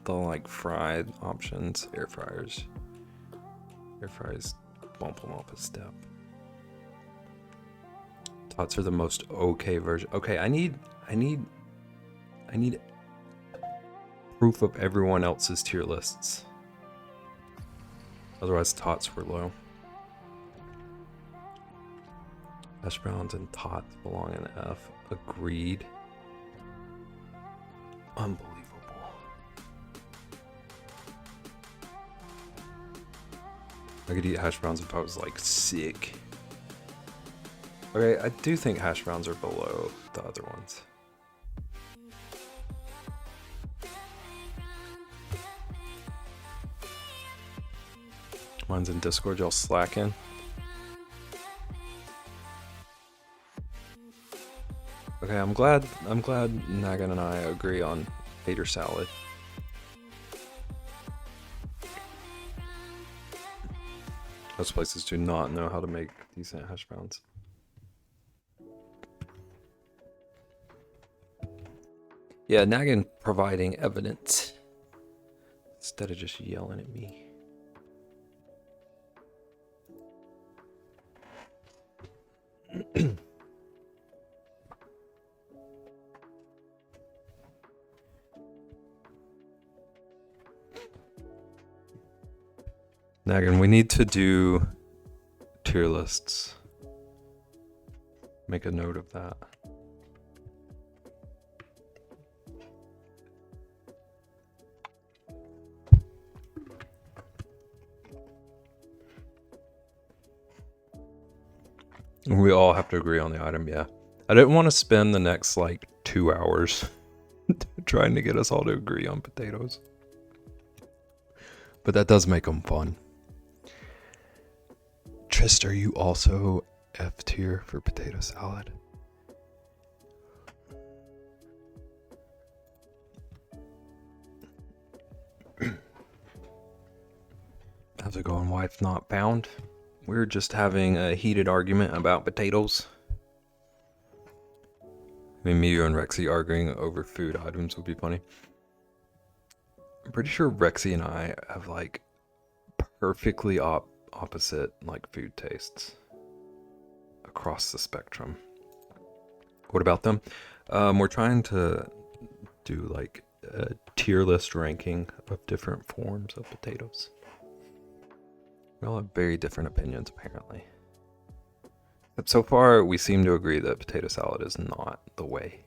like fried options, air fryers bump them up a step. Tots are the most okay version. Okay, I need proof of everyone else's tier lists. Otherwise, tots were low. Hash browns and tots belong in F. Agreed. Unbelievable. I could eat hash browns if I was like sick. Okay, I do think hash browns are below the other ones. Mine's in Discord, y'all slacking. Okay, I'm glad Nagan and I agree on tater salad. Most places do not know how to make decent hash browns. Yeah, Nagan providing evidence instead of just yelling at me. Nagan, we need to do tier lists. Make a note of that. We all have to agree on the item, yeah. I didn't want to spend the next like 2 hours trying to get us all to agree on potatoes. But that does make them fun. Trist, are you also F tier for potato salad? How's it going, wife not found? We're just having a heated argument about potatoes. I mean, me, you, and Rexy arguing over food items would be funny. I'm pretty sure Rexy and I have like perfectly opposite like food tastes across the spectrum. What about them? We're trying to do like a tier list ranking of different forms of potatoes. We all have very different opinions, apparently. But so far, we seem to agree that potato salad is not the way.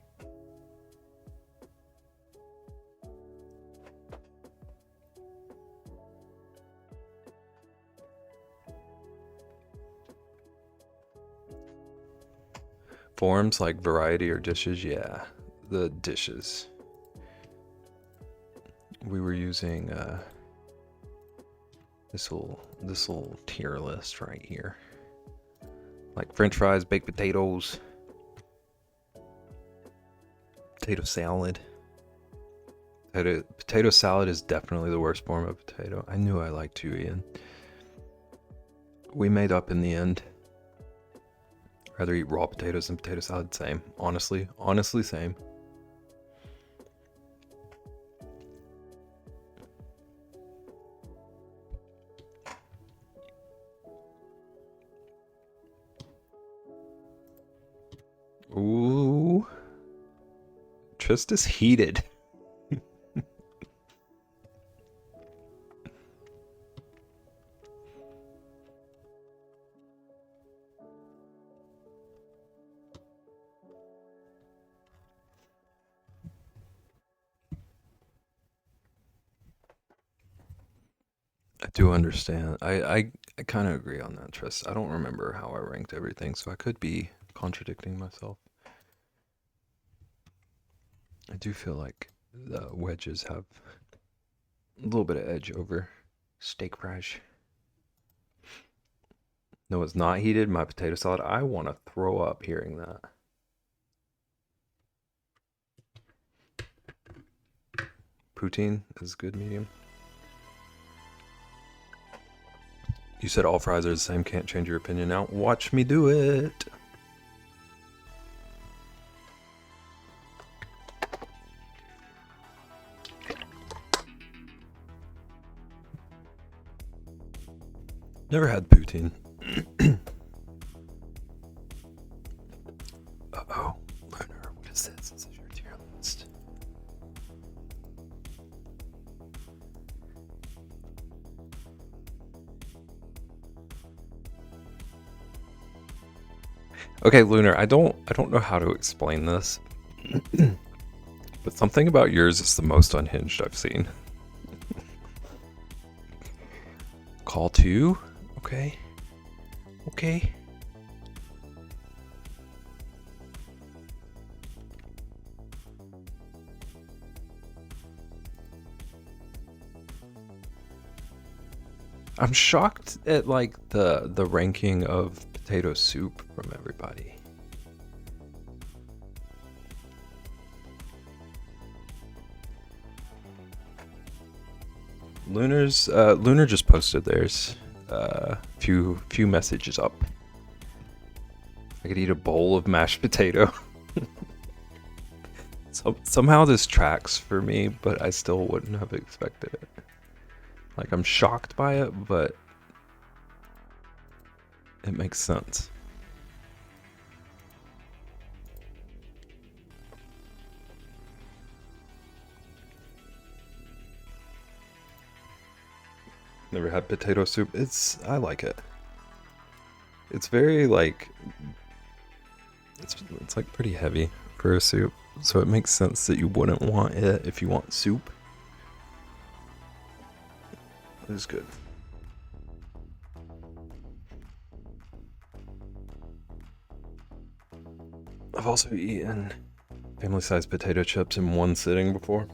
Forms like variety or dishes, yeah, the dishes. We were using this little tier list right here, like French fries, baked potatoes, potato salad. Potato salad is definitely the worst form of potato. I knew I liked you, Ian. We made up in the end. Rather eat raw potatoes than potato salad. Same. Honestly, same. Ooh. Just as heated. I do understand. I kind of agree on that, Trist. I don't remember how I ranked everything, so I could be contradicting myself. I do feel like the wedges have a little bit of edge over steak fries. No, it's not heated. My potato salad. I want to throw up hearing that. Poutine is good medium. You said all fries are the same. Can't change your opinion now. Watch me do it. Never had poutine. Uh-oh. Lunar, what is this? This is your tier list. Okay, Lunar, I don't know how to explain this. But something about yours is the most unhinged I've seen. Call 2? Okay. Okay. I'm shocked at like the ranking of potato soup from everybody. Lunar just posted theirs. Few messages up. I could eat a bowl of mashed potato. Somehow this tracks for me, but I still wouldn't have expected it. Like, I'm shocked by it, but it makes sense. Never had potato soup. I like it. It's very like, it's like pretty heavy for a soup, so it makes sense that you wouldn't want it if you want soup. It is good. I've also eaten family-sized potato chips in one sitting before.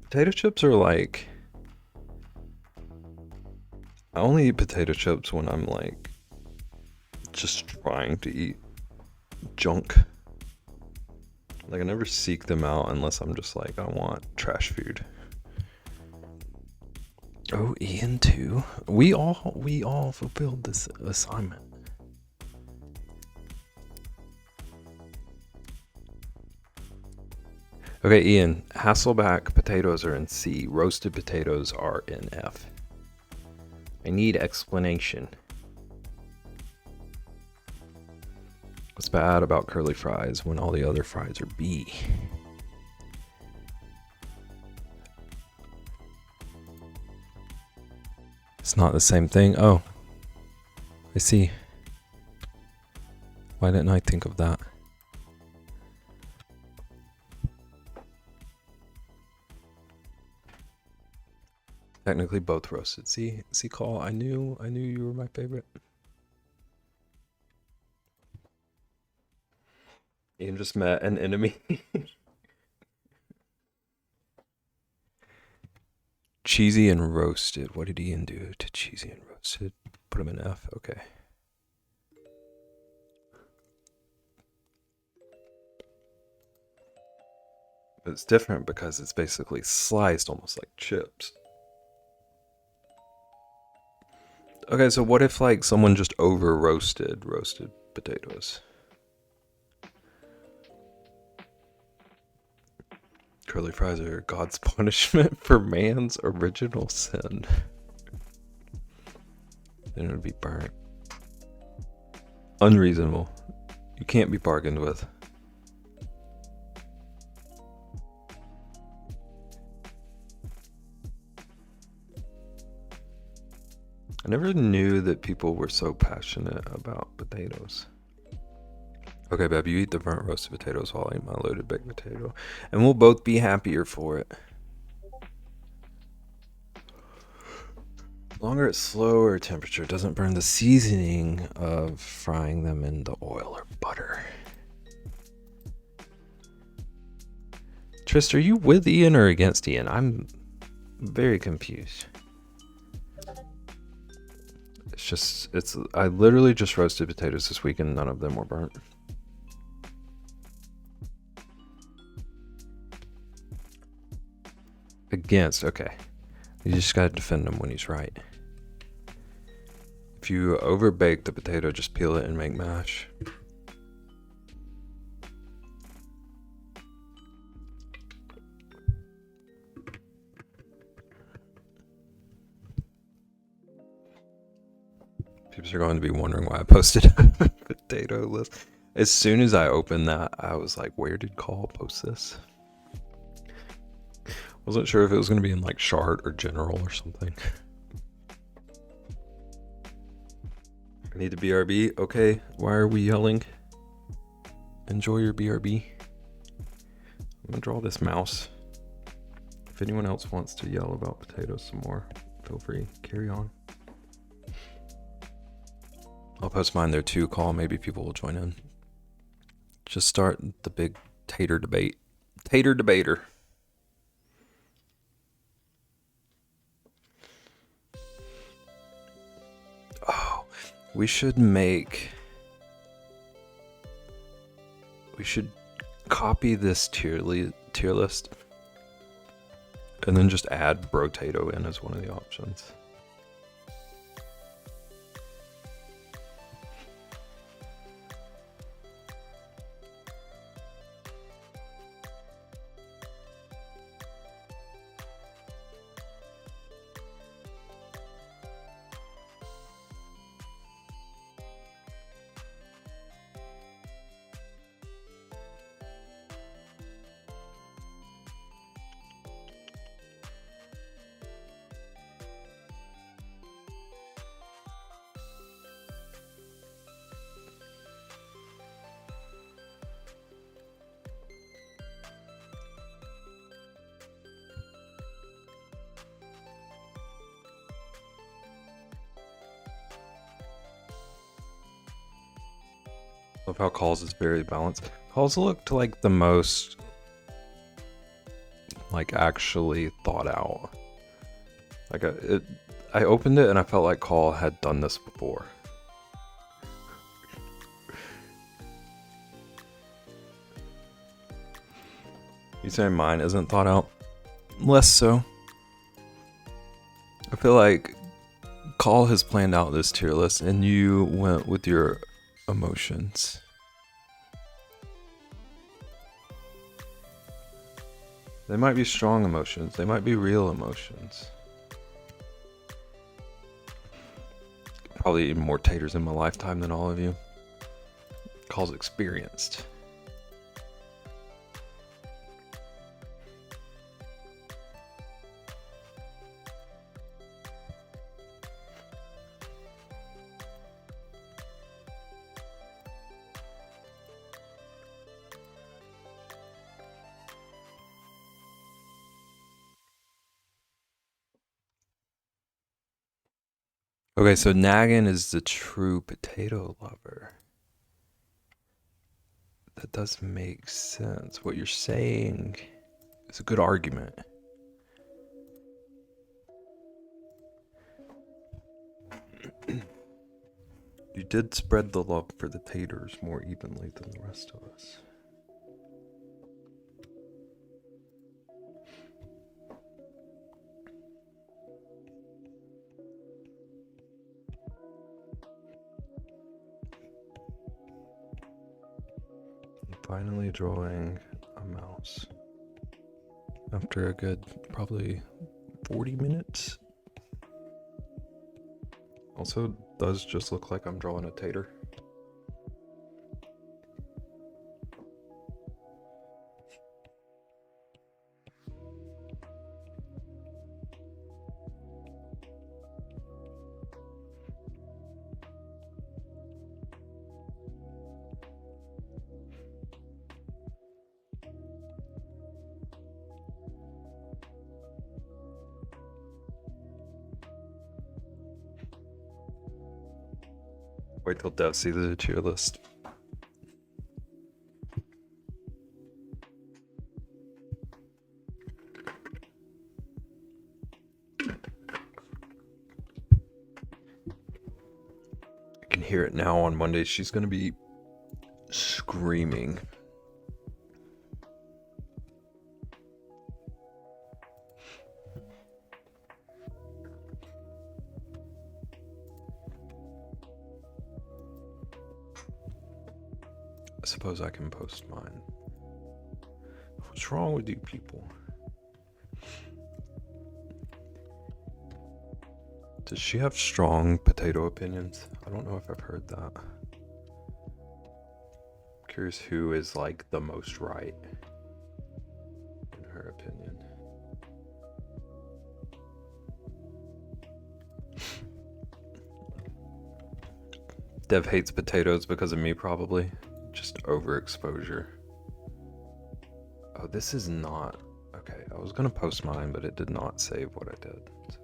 Potato chips are like, I only eat potato chips when I'm like just trying to eat junk. Like, I never seek them out unless I'm just like, I want trash food. Oh, Ian too. We all fulfilled this assignment. Okay, Ian, Hasselback potatoes are in C. Roasted potatoes are in F. I need explanation. What's bad about curly fries when all the other fries are B? It's not the same thing. Oh, I see. Why didn't I think of that? Technically both roasted. See, Call. I knew you were my favorite. Ian just met an enemy. Cheesy and roasted. What did Ian do to cheesy and roasted? Put him in F. Okay. But it's different because it's basically sliced almost like chips. Okay, so what if like someone just over roasted potatoes? Curly fries are God's punishment for man's original sin. Then it would be burnt. Unreasonable. You can't be bargained with. I never knew that people were so passionate about potatoes. Okay, babe, you eat the burnt roasted potatoes while I eat my loaded baked potato. And we'll both be happier for it. The longer it's slower temperature, it doesn't burn the seasoning of frying them in the oil or butter. Trist, are you with Ian or against Ian? I'm very confused. I literally just roasted potatoes this week and none of them were burnt. Against, okay. You just gotta defend him when he's right. If you overbake the potato, just peel it and make mash. People are going to be wondering why I posted a potato list. As soon as I opened that, I was like, where did Call post this? Wasn't sure if it was going to be in like Shard or General or something. I need the BRB. Okay, why are we yelling? Enjoy your BRB. I'm going to draw this mouse. If anyone else wants to yell about potatoes some more, feel free. Carry on. I'll post mine there too, Call. Maybe people will join in. Just start the big tater debate. Tater debater. Oh, we should copy this tier list and then just add brotato in as one of the options. Love how Calls is very balanced. Calls looked like the most like actually thought out. Like I opened it and I felt like Call had done this before. You saying mine isn't thought out? Less so. I feel like Call has planned out this tier list and you went with your emotions. They might be strong emotions. They might be real emotions. Probably eaten more taters in my lifetime than all of you. Calls experienced. Okay, so Naggin is the true potato lover. That does make sense. What you're saying is a good argument. You did spread the love for the taters more evenly than the rest of us. Finally drawing a mouse after a good probably 40 minutes. Also does just look like I'm drawing a tater. Wait till Dev sees the tier list. I can hear it now on Monday. She's gonna be screaming. I suppose I can post mine. What's wrong with you people? Does she have strong potato opinions? I don't know if I've heard that. I'm curious who is like the most right in her opinion. Dev hates potatoes because of me, probably. Just overexposure. Oh, this is not... Okay, I was gonna post mine, but it did not save what I did, so...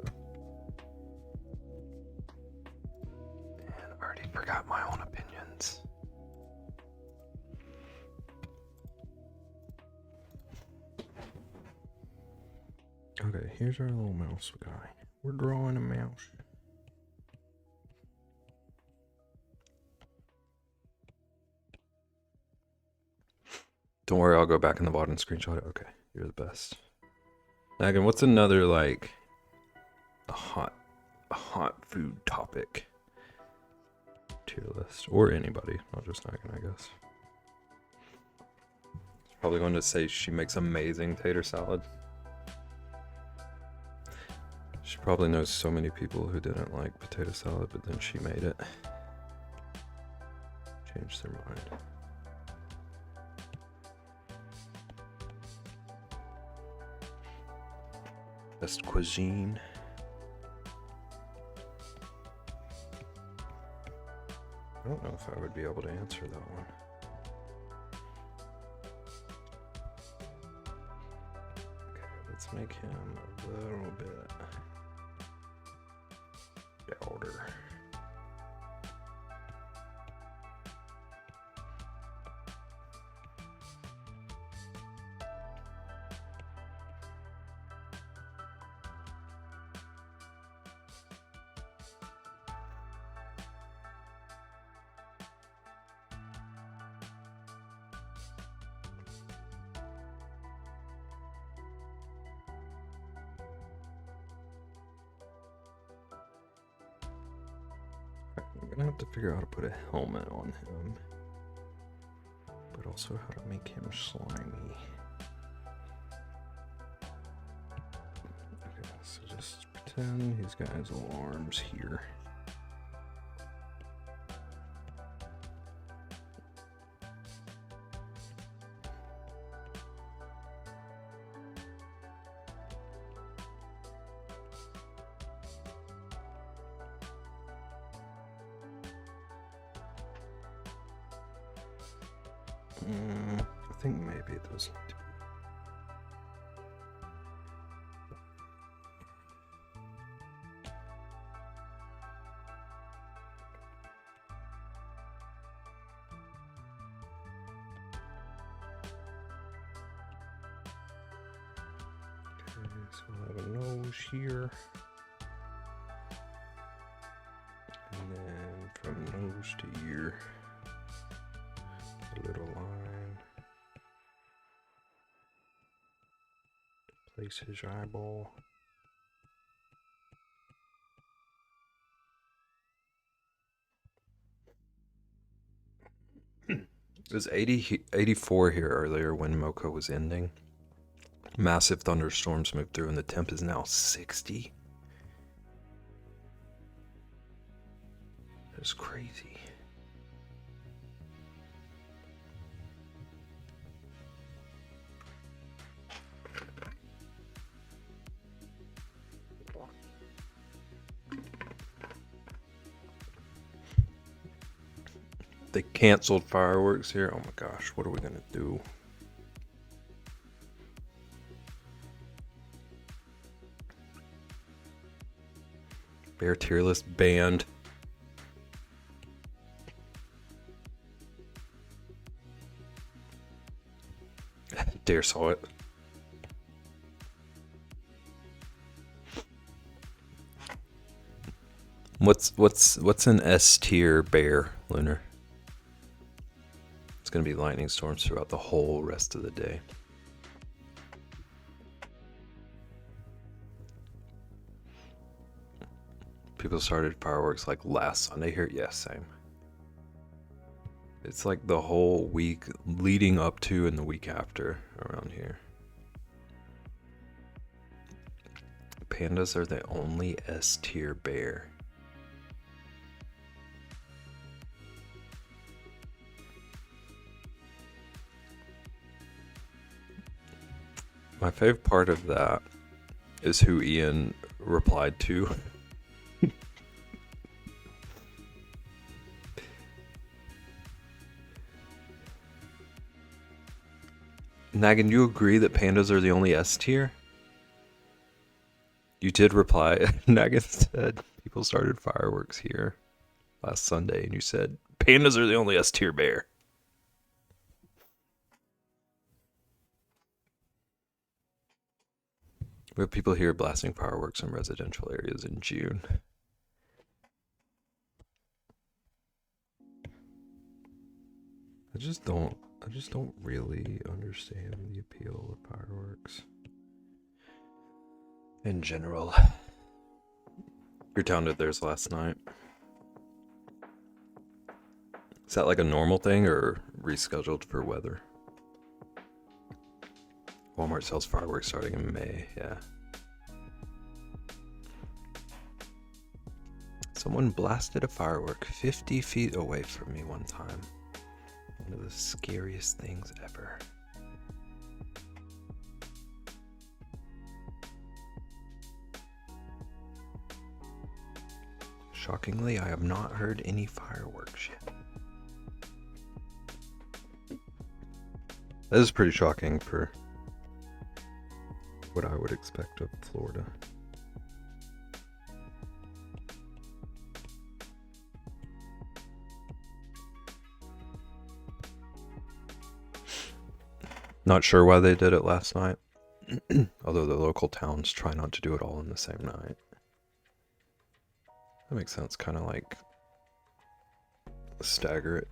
Man, I already forgot my own opinions. Okay, here's our little mouse guy. We're drawing a mouse. Don't worry, I'll go back in the bottom and screenshot it. Okay, you're the best. Naggin, what's another like a hot food topic tier list, or anybody, not just Naggin, I guess. She's probably going to say she makes amazing tater salad. She probably knows so many people who didn't like potato salad, but then she made it. Changed their mind. Best cuisine. I don't know if I would be able to answer that one. Okay, let's make him a little bit older. I'm gonna have to figure out how to put a helmet on him, but also how to make him slimy. Okay, so just pretend he's got his little arms here. I think maybe it doesn't. Okay, so we'll have a nose here. And then from nose to ear, a little line. Place his eyeball. It was 84 here earlier when Mocha was ending. Massive thunderstorms moved through and the temp is now 60. That's crazy. They canceled fireworks here. Oh my gosh, what are we gonna do? Bear tier list banned. Dare saw it. What's an S tier bear, Lunar? It's gonna be lightning storms throughout the whole rest of the day. People started fireworks like last Sunday here. Yeah, same. It's like the whole week leading up to and the week after around here. Pandas are the only S tier bear. My favorite part of that is who Ian replied to. Nagan, you agree that pandas are the only S tier? You did reply. Nagan said people started fireworks here last Sunday, and you said pandas are the only S tier bear. We have people here blasting fireworks in residential areas in June. I just don't really understand the appeal of fireworks in general. Your town did theirs last night. Is that like a normal thing or rescheduled for weather? Walmart sells fireworks starting in May, yeah. Someone blasted a firework 50 feet away from me one time. One of the scariest things ever. Shockingly, I have not heard any fireworks yet. That is pretty shocking for what I would expect of Florida. Not sure why they did it last night. Although the local towns try not to do it all in the same night. That makes sense, kind of like stagger it.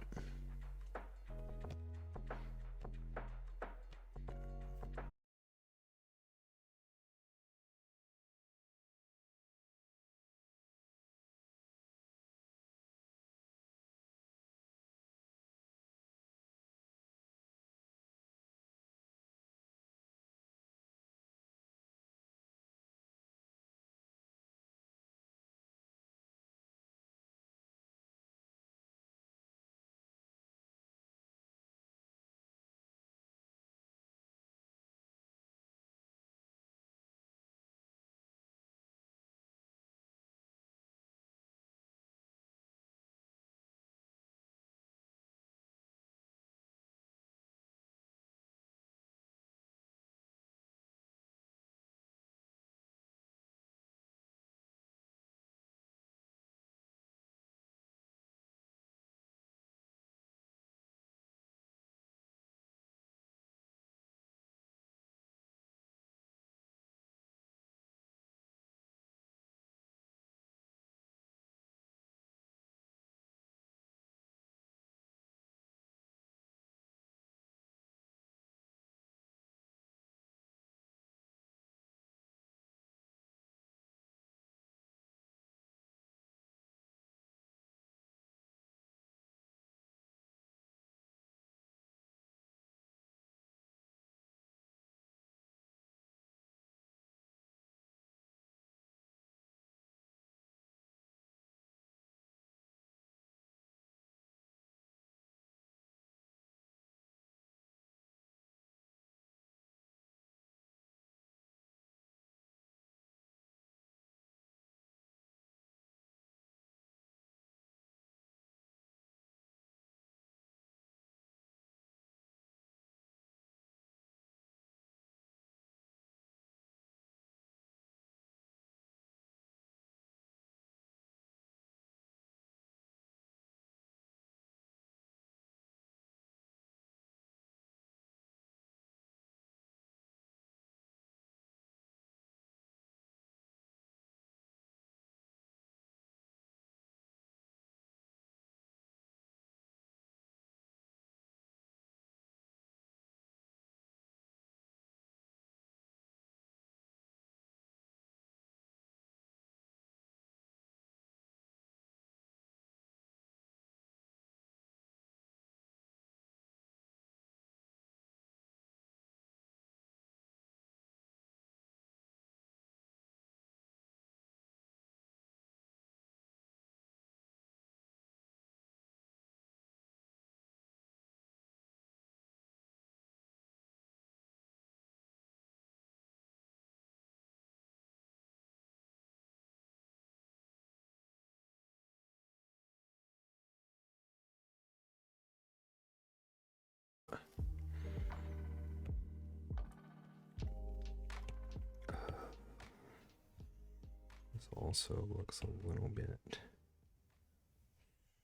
also looks a little bit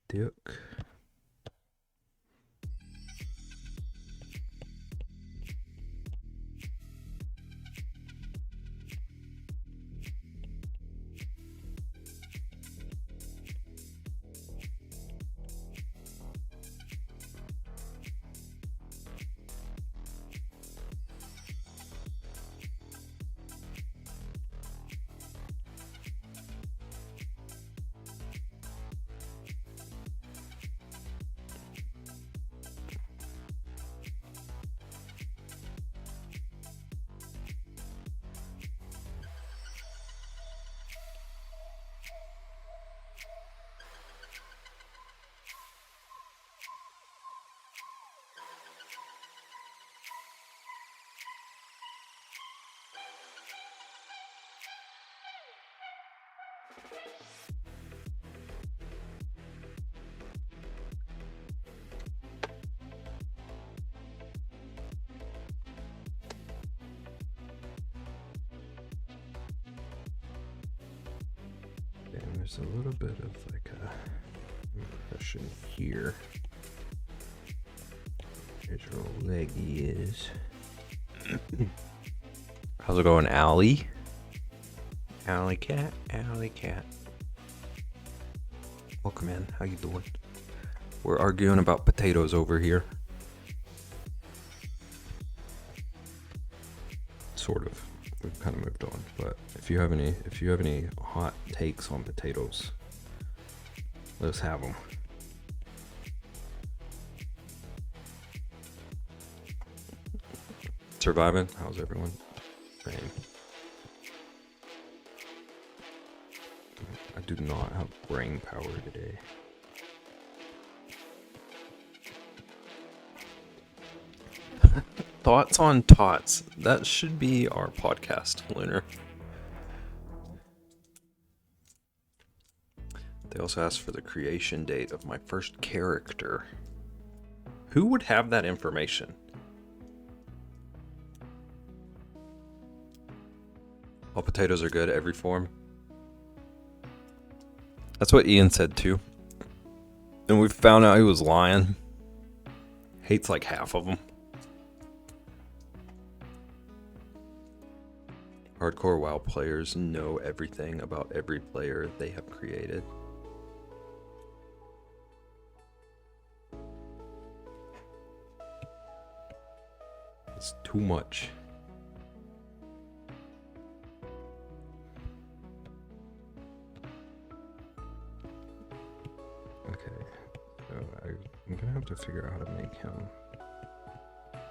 thick. And there's a little bit of like a impression here. There's where old leggy is. How's it going, Allie? Alley cat, alley cat. Welcome in. How you doing? We're arguing about potatoes over here. Sort of. We've kind of moved on, but if you have any hot takes on potatoes, let's have them. Surviving? How's everyone? Same. I do not have brain power today. Thoughts on tots. That should be our podcast, Lunar. They also asked for the creation date of my first character. Who would have that information? All potatoes are good, every form. That's what Ian said too. And we found out he was lying. Hates like half of them. Hardcore WoW players know everything about every player they have created. It's too much. Okay, so I'm gonna have to figure out how to make him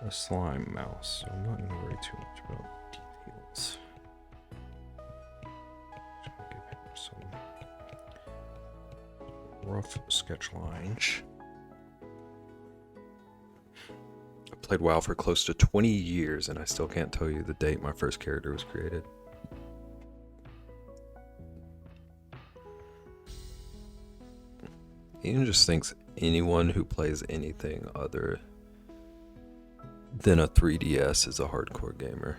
a slime mouse, so I'm not gonna worry too much about details. Just gonna give him some rough sketch lines. I played WoW for close to 20 years and I still can't tell you the date my first character was created. Ian just thinks anyone who plays anything other than a 3DS is a hardcore gamer.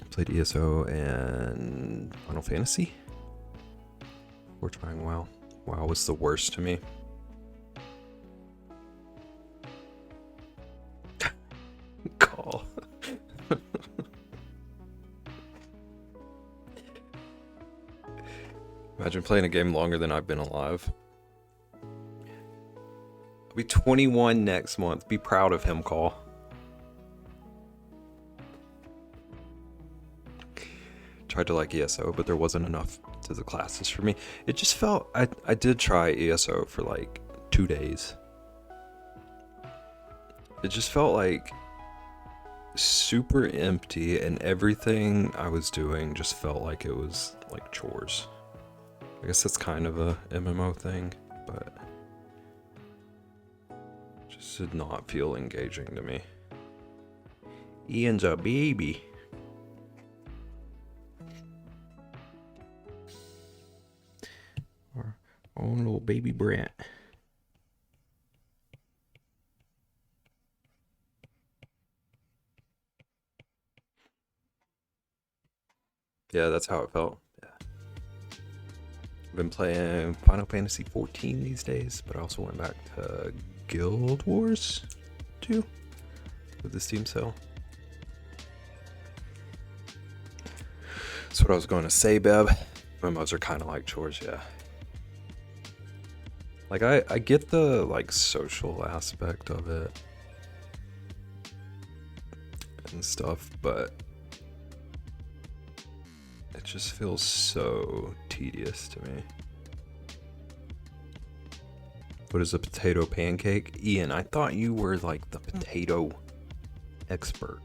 I played ESO and Final Fantasy. We're trying WoW. WoW was the worst to me. Call. Imagine playing a game longer than I've been alive. I'll be 21 next month. Be proud of him, Call. Tried to like ESO, but there wasn't enough to the classes for me. It just felt... I did try ESO for like 2 days. It just felt like super empty, and everything I was doing just felt like it was like chores. I guess that's kind of a MMO thing, but just did not feel engaging to me. Ian's a baby. Our own little baby brat. Yeah, that's how it felt. Yeah. I've been playing Final Fantasy 14 these days, but I also went back to Guild Wars 2 with the Steam sale. That's what I was going to say, Beb. MMOs are kind of like chores, yeah. Like, I get the, like, social aspect of it and stuff, but it just feels so tedious to me. What is a potato pancake? Ian, I thought you were, like, the potato expert.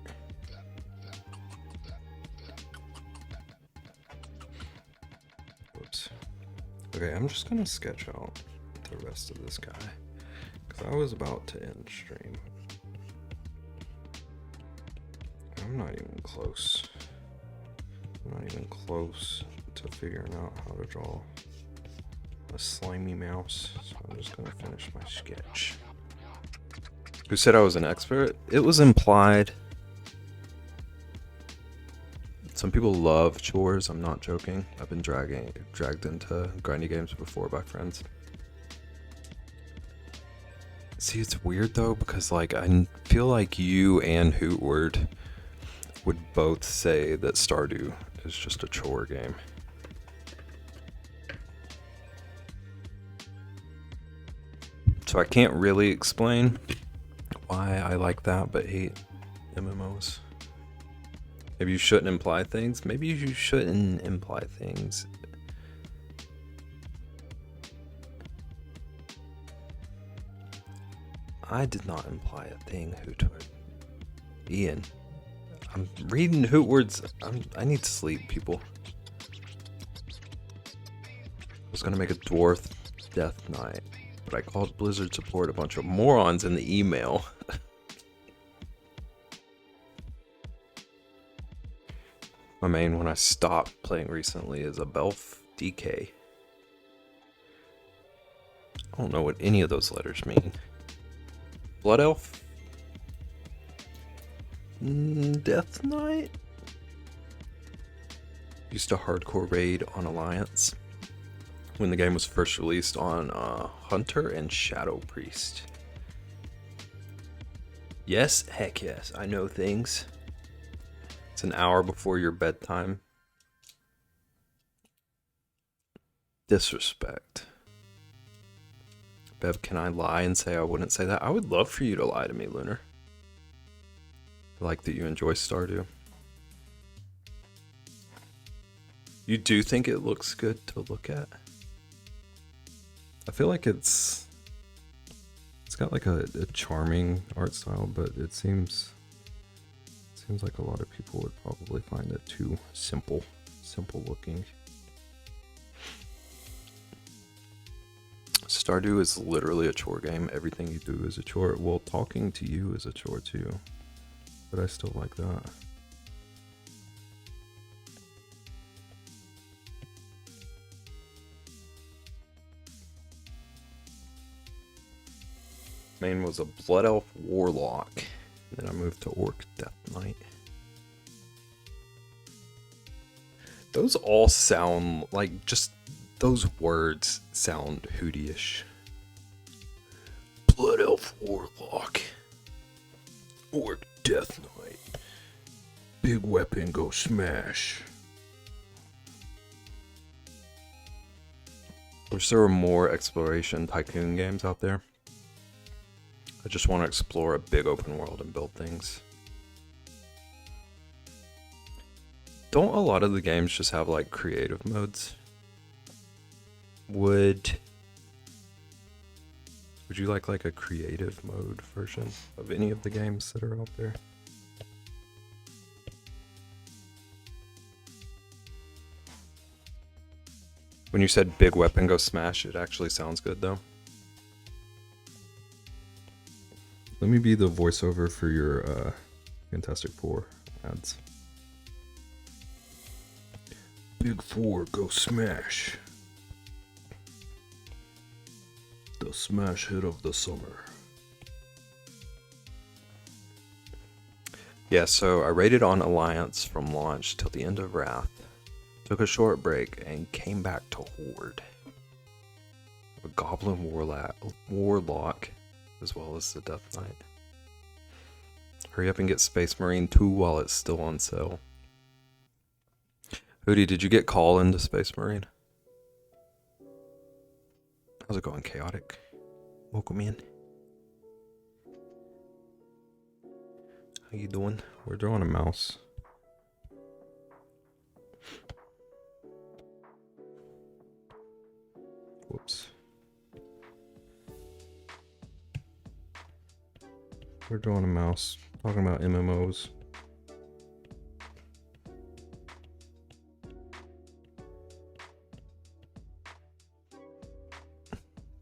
Whoops. Okay, I'm just gonna sketch out the rest of this guy, because I was about to end stream. I'm not even close. I'm not even close to figuring out how to draw a slimy mouse, so I'm just gonna finish my sketch. Who said I was an expert? It was implied. Some people love chores, I'm not joking. I've been dragged into grindy games before by friends. See, it's weird though, because like I feel like you and Hootward would both say that Stardew is just a chore game. So I can't really explain why I like that but hate MMOs. Maybe you shouldn't imply things. Maybe you shouldn't imply things. I did not imply a thing, Hootward. Ian. I'm reading Hootward's. I need to sleep, people. I was gonna make a dwarf Death Knight, but I called Blizzard support a bunch of morons in the email. My main one I stopped playing recently is a Belf DK. I don't know what any of those letters mean. Blood Elf? Death Knight? Used to hardcore raid on Alliance when the game was first released on Hunter and Shadow Priest. Yes, heck yes, I know things. It's an hour before your bedtime. Disrespect. Bev, can I lie and say I wouldn't say that? I would love for you to lie to me, Lunar. I like that you enjoy Stardew. You do think it looks good to look at? I feel like it's got like a charming art style, but it seems like a lot of people would probably find it too simple looking. Stardew is literally a chore game. Everything you do is a chore. Well, talking to you is a chore too, but I still like that. Main was a Blood Elf Warlock. Then I moved to Orc Death Knight. Those all sound like just those words sound Hootie-ish. Blood Elf Warlock. Orc Death Knight. Big weapon go smash. Wish there were more exploration tycoon games out there. I just want to explore a big open world and build things. Don't a lot of the games just have like creative modes? Would you like a creative mode version of any of the games that are out there? When you said big weapon go smash, it actually sounds good though. Let me be the voiceover for your Fantastic Four ads. Big Four go smash. The smash hit of the summer. Yeah, so I rated on Alliance from launch till the end of Wrath. Took a short break and came back to Horde. A Goblin Warlock, as well as the Death Knight. Hurry up and get Space Marine 2 while it's still on sale. Hootie, did you get call into Space Marine? How's it going, Chaotic? Welcome in. How you doing? We're drawing a mouse. Whoops. We're drawing a mouse. Talking about MMOs.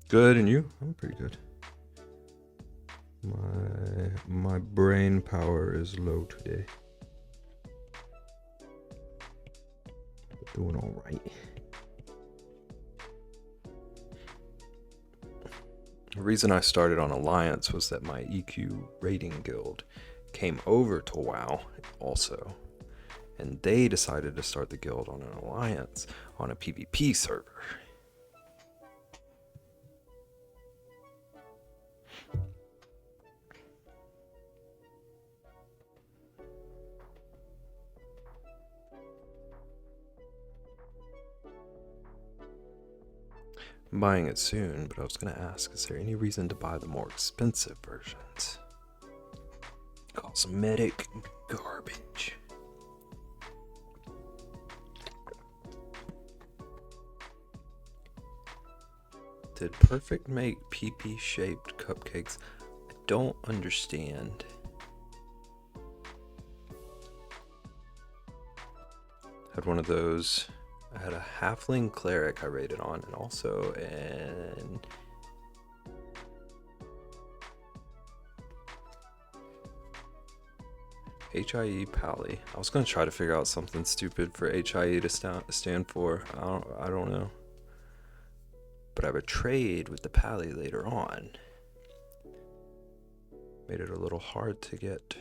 Good, and you? I'm pretty good. My brain power is low today. But doing all right. The reason I started on Alliance was that my EQ rating guild came over to WoW also, and they decided to start the guild on an Alliance on a PvP server. I'm buying it soon, but I was going to ask, is there any reason to buy the more expensive versions? Cosmetic garbage. Did Perfect make PP-shaped cupcakes? I don't understand. Had one of those. I had a halfling cleric I rated on, and also an HIE Pally. I was gonna try to figure out something stupid for HIE to stand for. I don't know. But I have a trade with the Pally later on. Made it a little hard to get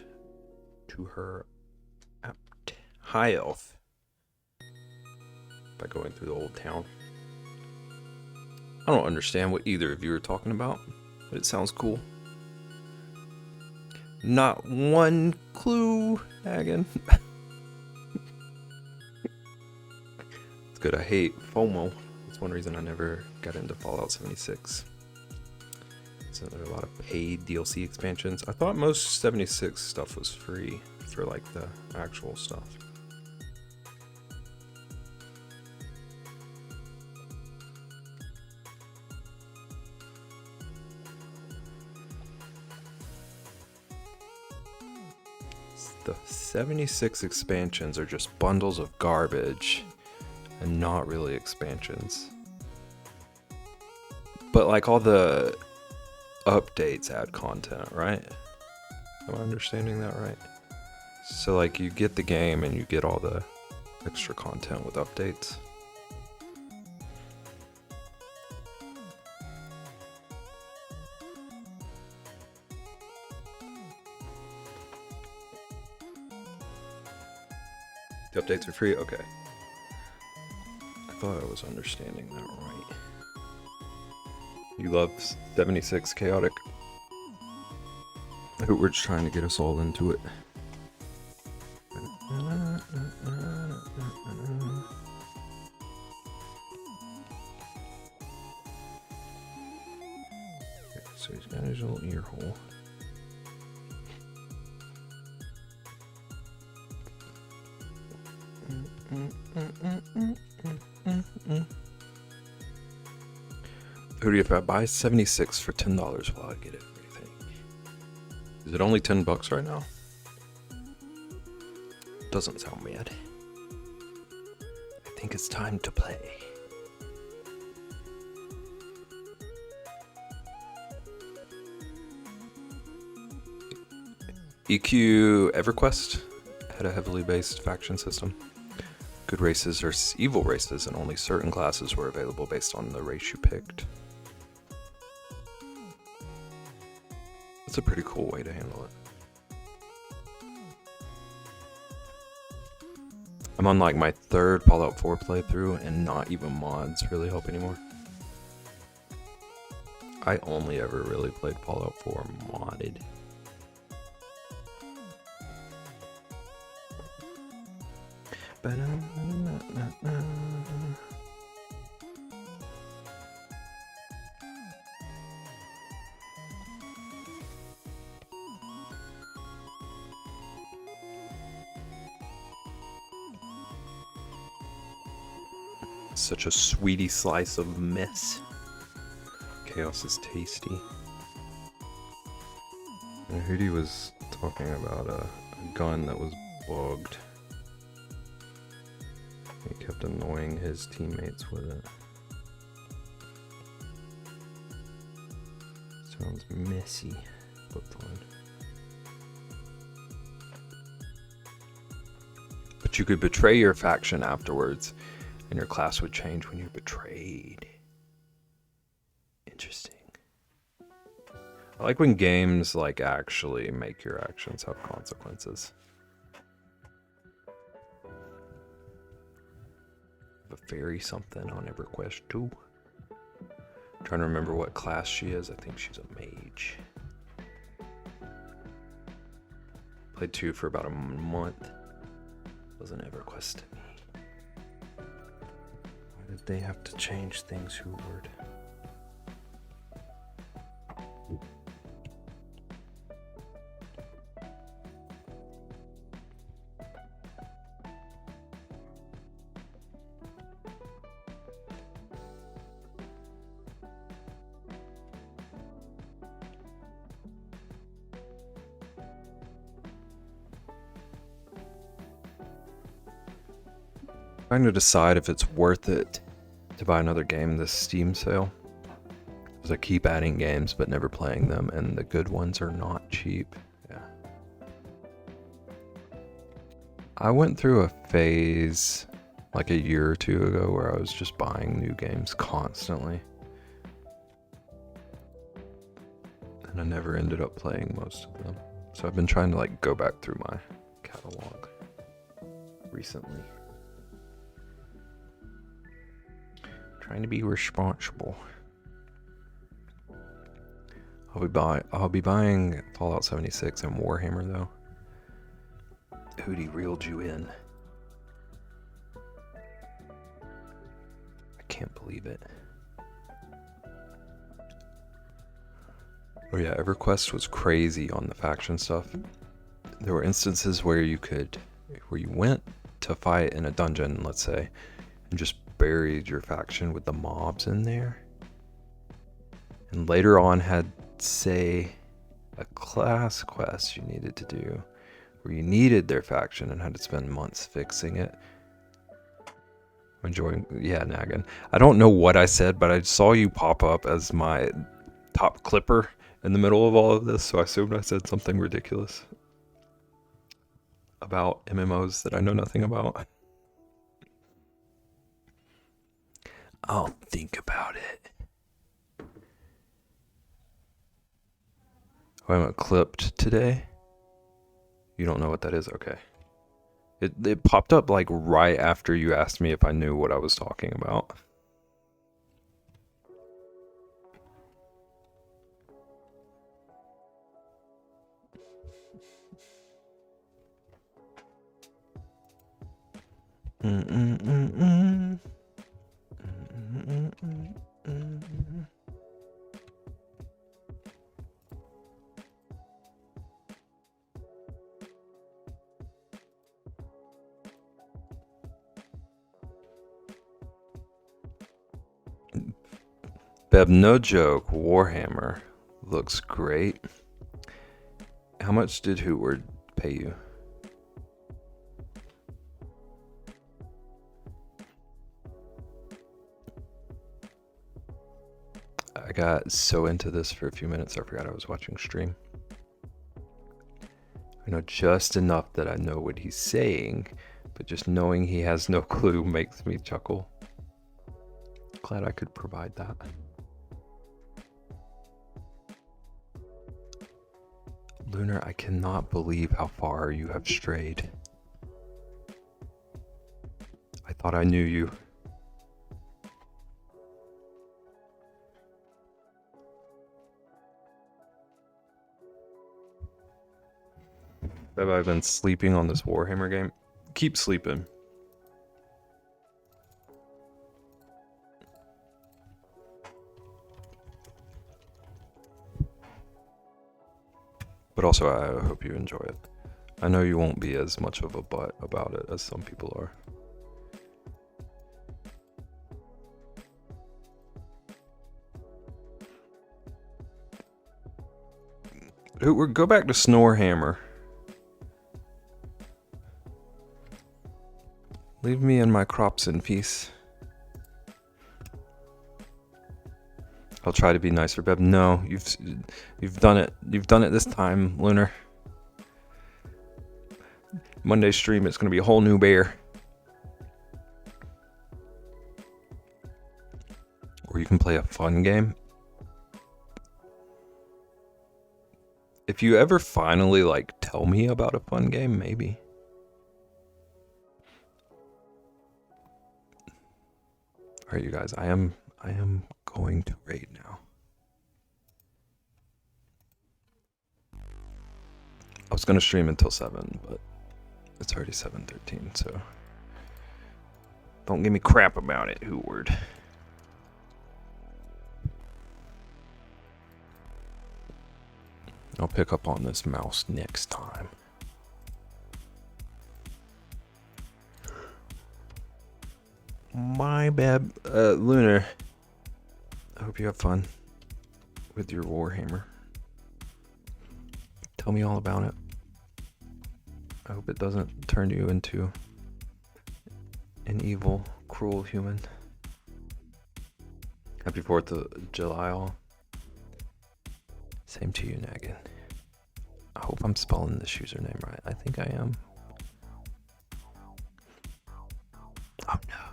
to her apt high elf by going through the old town. I don't understand what either of you are talking about, but it sounds cool. Not one clue, Hagen. It's good. I hate FOMO. That's one reason I never got into Fallout 76. So there are a lot of paid DLC expansions. I thought most 76 stuff was free for like the actual stuff. The 76 expansions are just bundles of garbage and not really expansions. But like all the updates add content, right? Am I understanding that right? So like you get the game and you get all the extra content with updates. The updates are free? Okay. I thought I was understanding that right. You love 76 Chaotic. I hope we're just trying to get us all into it. Okay, so he's got his little ear hole. Hootie, if I buy 76 for $10, will I get everything? Is it only $10 right now? Doesn't sound bad. I think it's time to play. EQ EverQuest had a heavily based faction system. Good races versus evil races, and only certain classes were available based on the race you picked. That's a pretty cool way to handle it. I'm on like my third Fallout 4 playthrough, and not even mods really help anymore. I only ever really played Fallout 4 modded. Such a sweetie slice of mess. Chaos is tasty. And Hootie was talking about a gun that was bugged. He kept annoying his teammates with it. Sounds messy, but fun. But you could betray your faction afterwards, and your class would change when you're betrayed. Interesting. I like when games like actually make your actions have consequences. A fairy something on EverQuest 2. I'm trying to remember what class she is. I think she's a mage. Played 2 for about a month. Wasn't EverQuest to me. Why did they have to change things, Hoovard? Trying to decide if it's worth it to buy another game this Steam sale. Because I keep adding games but never playing them, and the good ones are not cheap. Yeah. I went through a phase like a year or two ago where I was just buying new games constantly. And I never ended up playing most of them. So I've been trying to like go back through my catalog recently. Trying to be responsible. I'll be buying Fallout 76 and Warhammer though. Hootie reeled you in. I can't believe it. Oh yeah, EverQuest was crazy on the faction stuff. There were instances where you went to fight in a dungeon, let's say, and just buried your faction with the mobs in there, and later on had, say, a class quest you needed to do where you needed their faction and had to spend months fixing it. Naggin. I don't know what I said, but I saw you pop up as my top clipper in the middle of all of this, so I assumed I said something ridiculous about MMOs that I know nothing about. I'll think about it. Oh, I haven't clipped today? You don't know what that is? Okay. It popped up like right after you asked me if I knew what I was talking about. Beb, no joke, Warhammer looks great. How much did Hootward pay you? I got so into this for a few minutes I forgot I was watching stream. I know just enough that I know what he's saying, but just knowing he has no clue makes me chuckle. Glad I could provide that. Lunar, I cannot believe how far you have strayed. Thought I knew you. Have I been sleeping on this Warhammer game? Keep sleeping. But also, I hope you enjoy it. I know you won't be as much of a butt about it as some people are. Go back to Snorehammer. Leave me and my crops in peace. I'll try to be nicer, Beb. No, you've done it. You've done it this time, Lunar. Monday stream, it's gonna be a whole new bear. Or you can play a fun game. If you ever finally like tell me about a fun game, maybe. All right, you guys, I am going to raid now. I was gonna stream until 7, but it's already 7:13, so don't give me crap about it, Hootward. I'll pick up on this mouse next time. My bad, Lunar. I hope you have fun with your Warhammer. Tell me all about it. I hope it doesn't turn you into an evil, cruel human. Happy 4th of July, all. Same to you, Nagin. I hope I'm spelling this username right. I think I am. Oh no.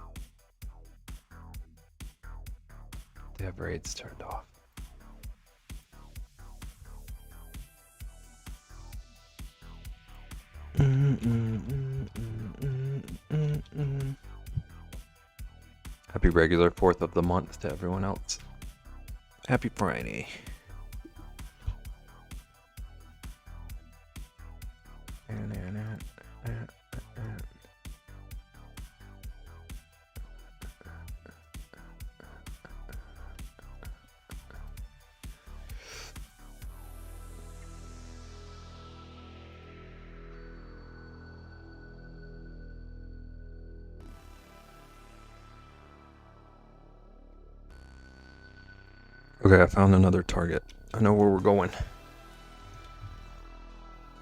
They have raids turned off. Happy regular 4th of the month to everyone else. Happy Friday. Okay, I found another target. I know where we're going.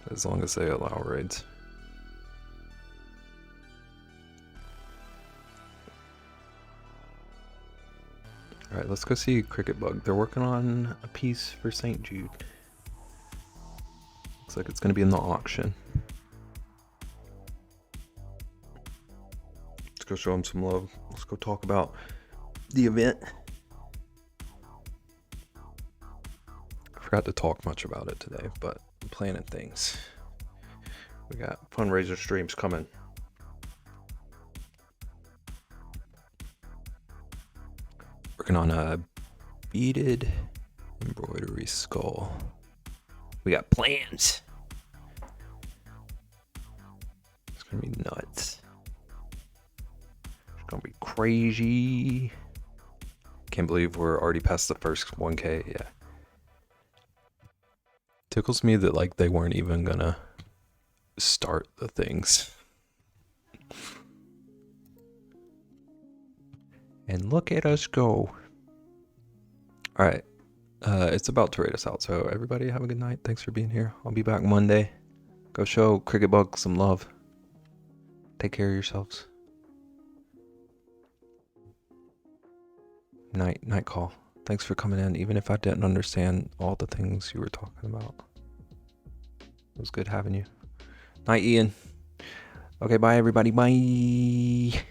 As long as they allow raids. Alright, let's go see Cricket Bug. They're working on a piece for St. Jude. Looks like it's going to be in the auction. Let's go show them some love. Let's go talk about the event. I forgot to talk much about it today, but I'm planning things. We got fundraiser streams coming. Working on a beaded embroidery skull. We got plans. It's gonna be nuts. It's gonna be crazy. Can't believe we're already past the first 1K. Yeah. Tickles me that like they weren't even gonna start the things. And look at us go. Alright. It's about to raid us out, so everybody have a good night. Thanks for being here. I'll be back Monday. Go show Cricket Bug some love. Take care of yourselves. Night call. Thanks for coming in, even if I didn't understand all the things you were talking about. It was good having you. Night, Ian. Okay, bye everybody. Bye.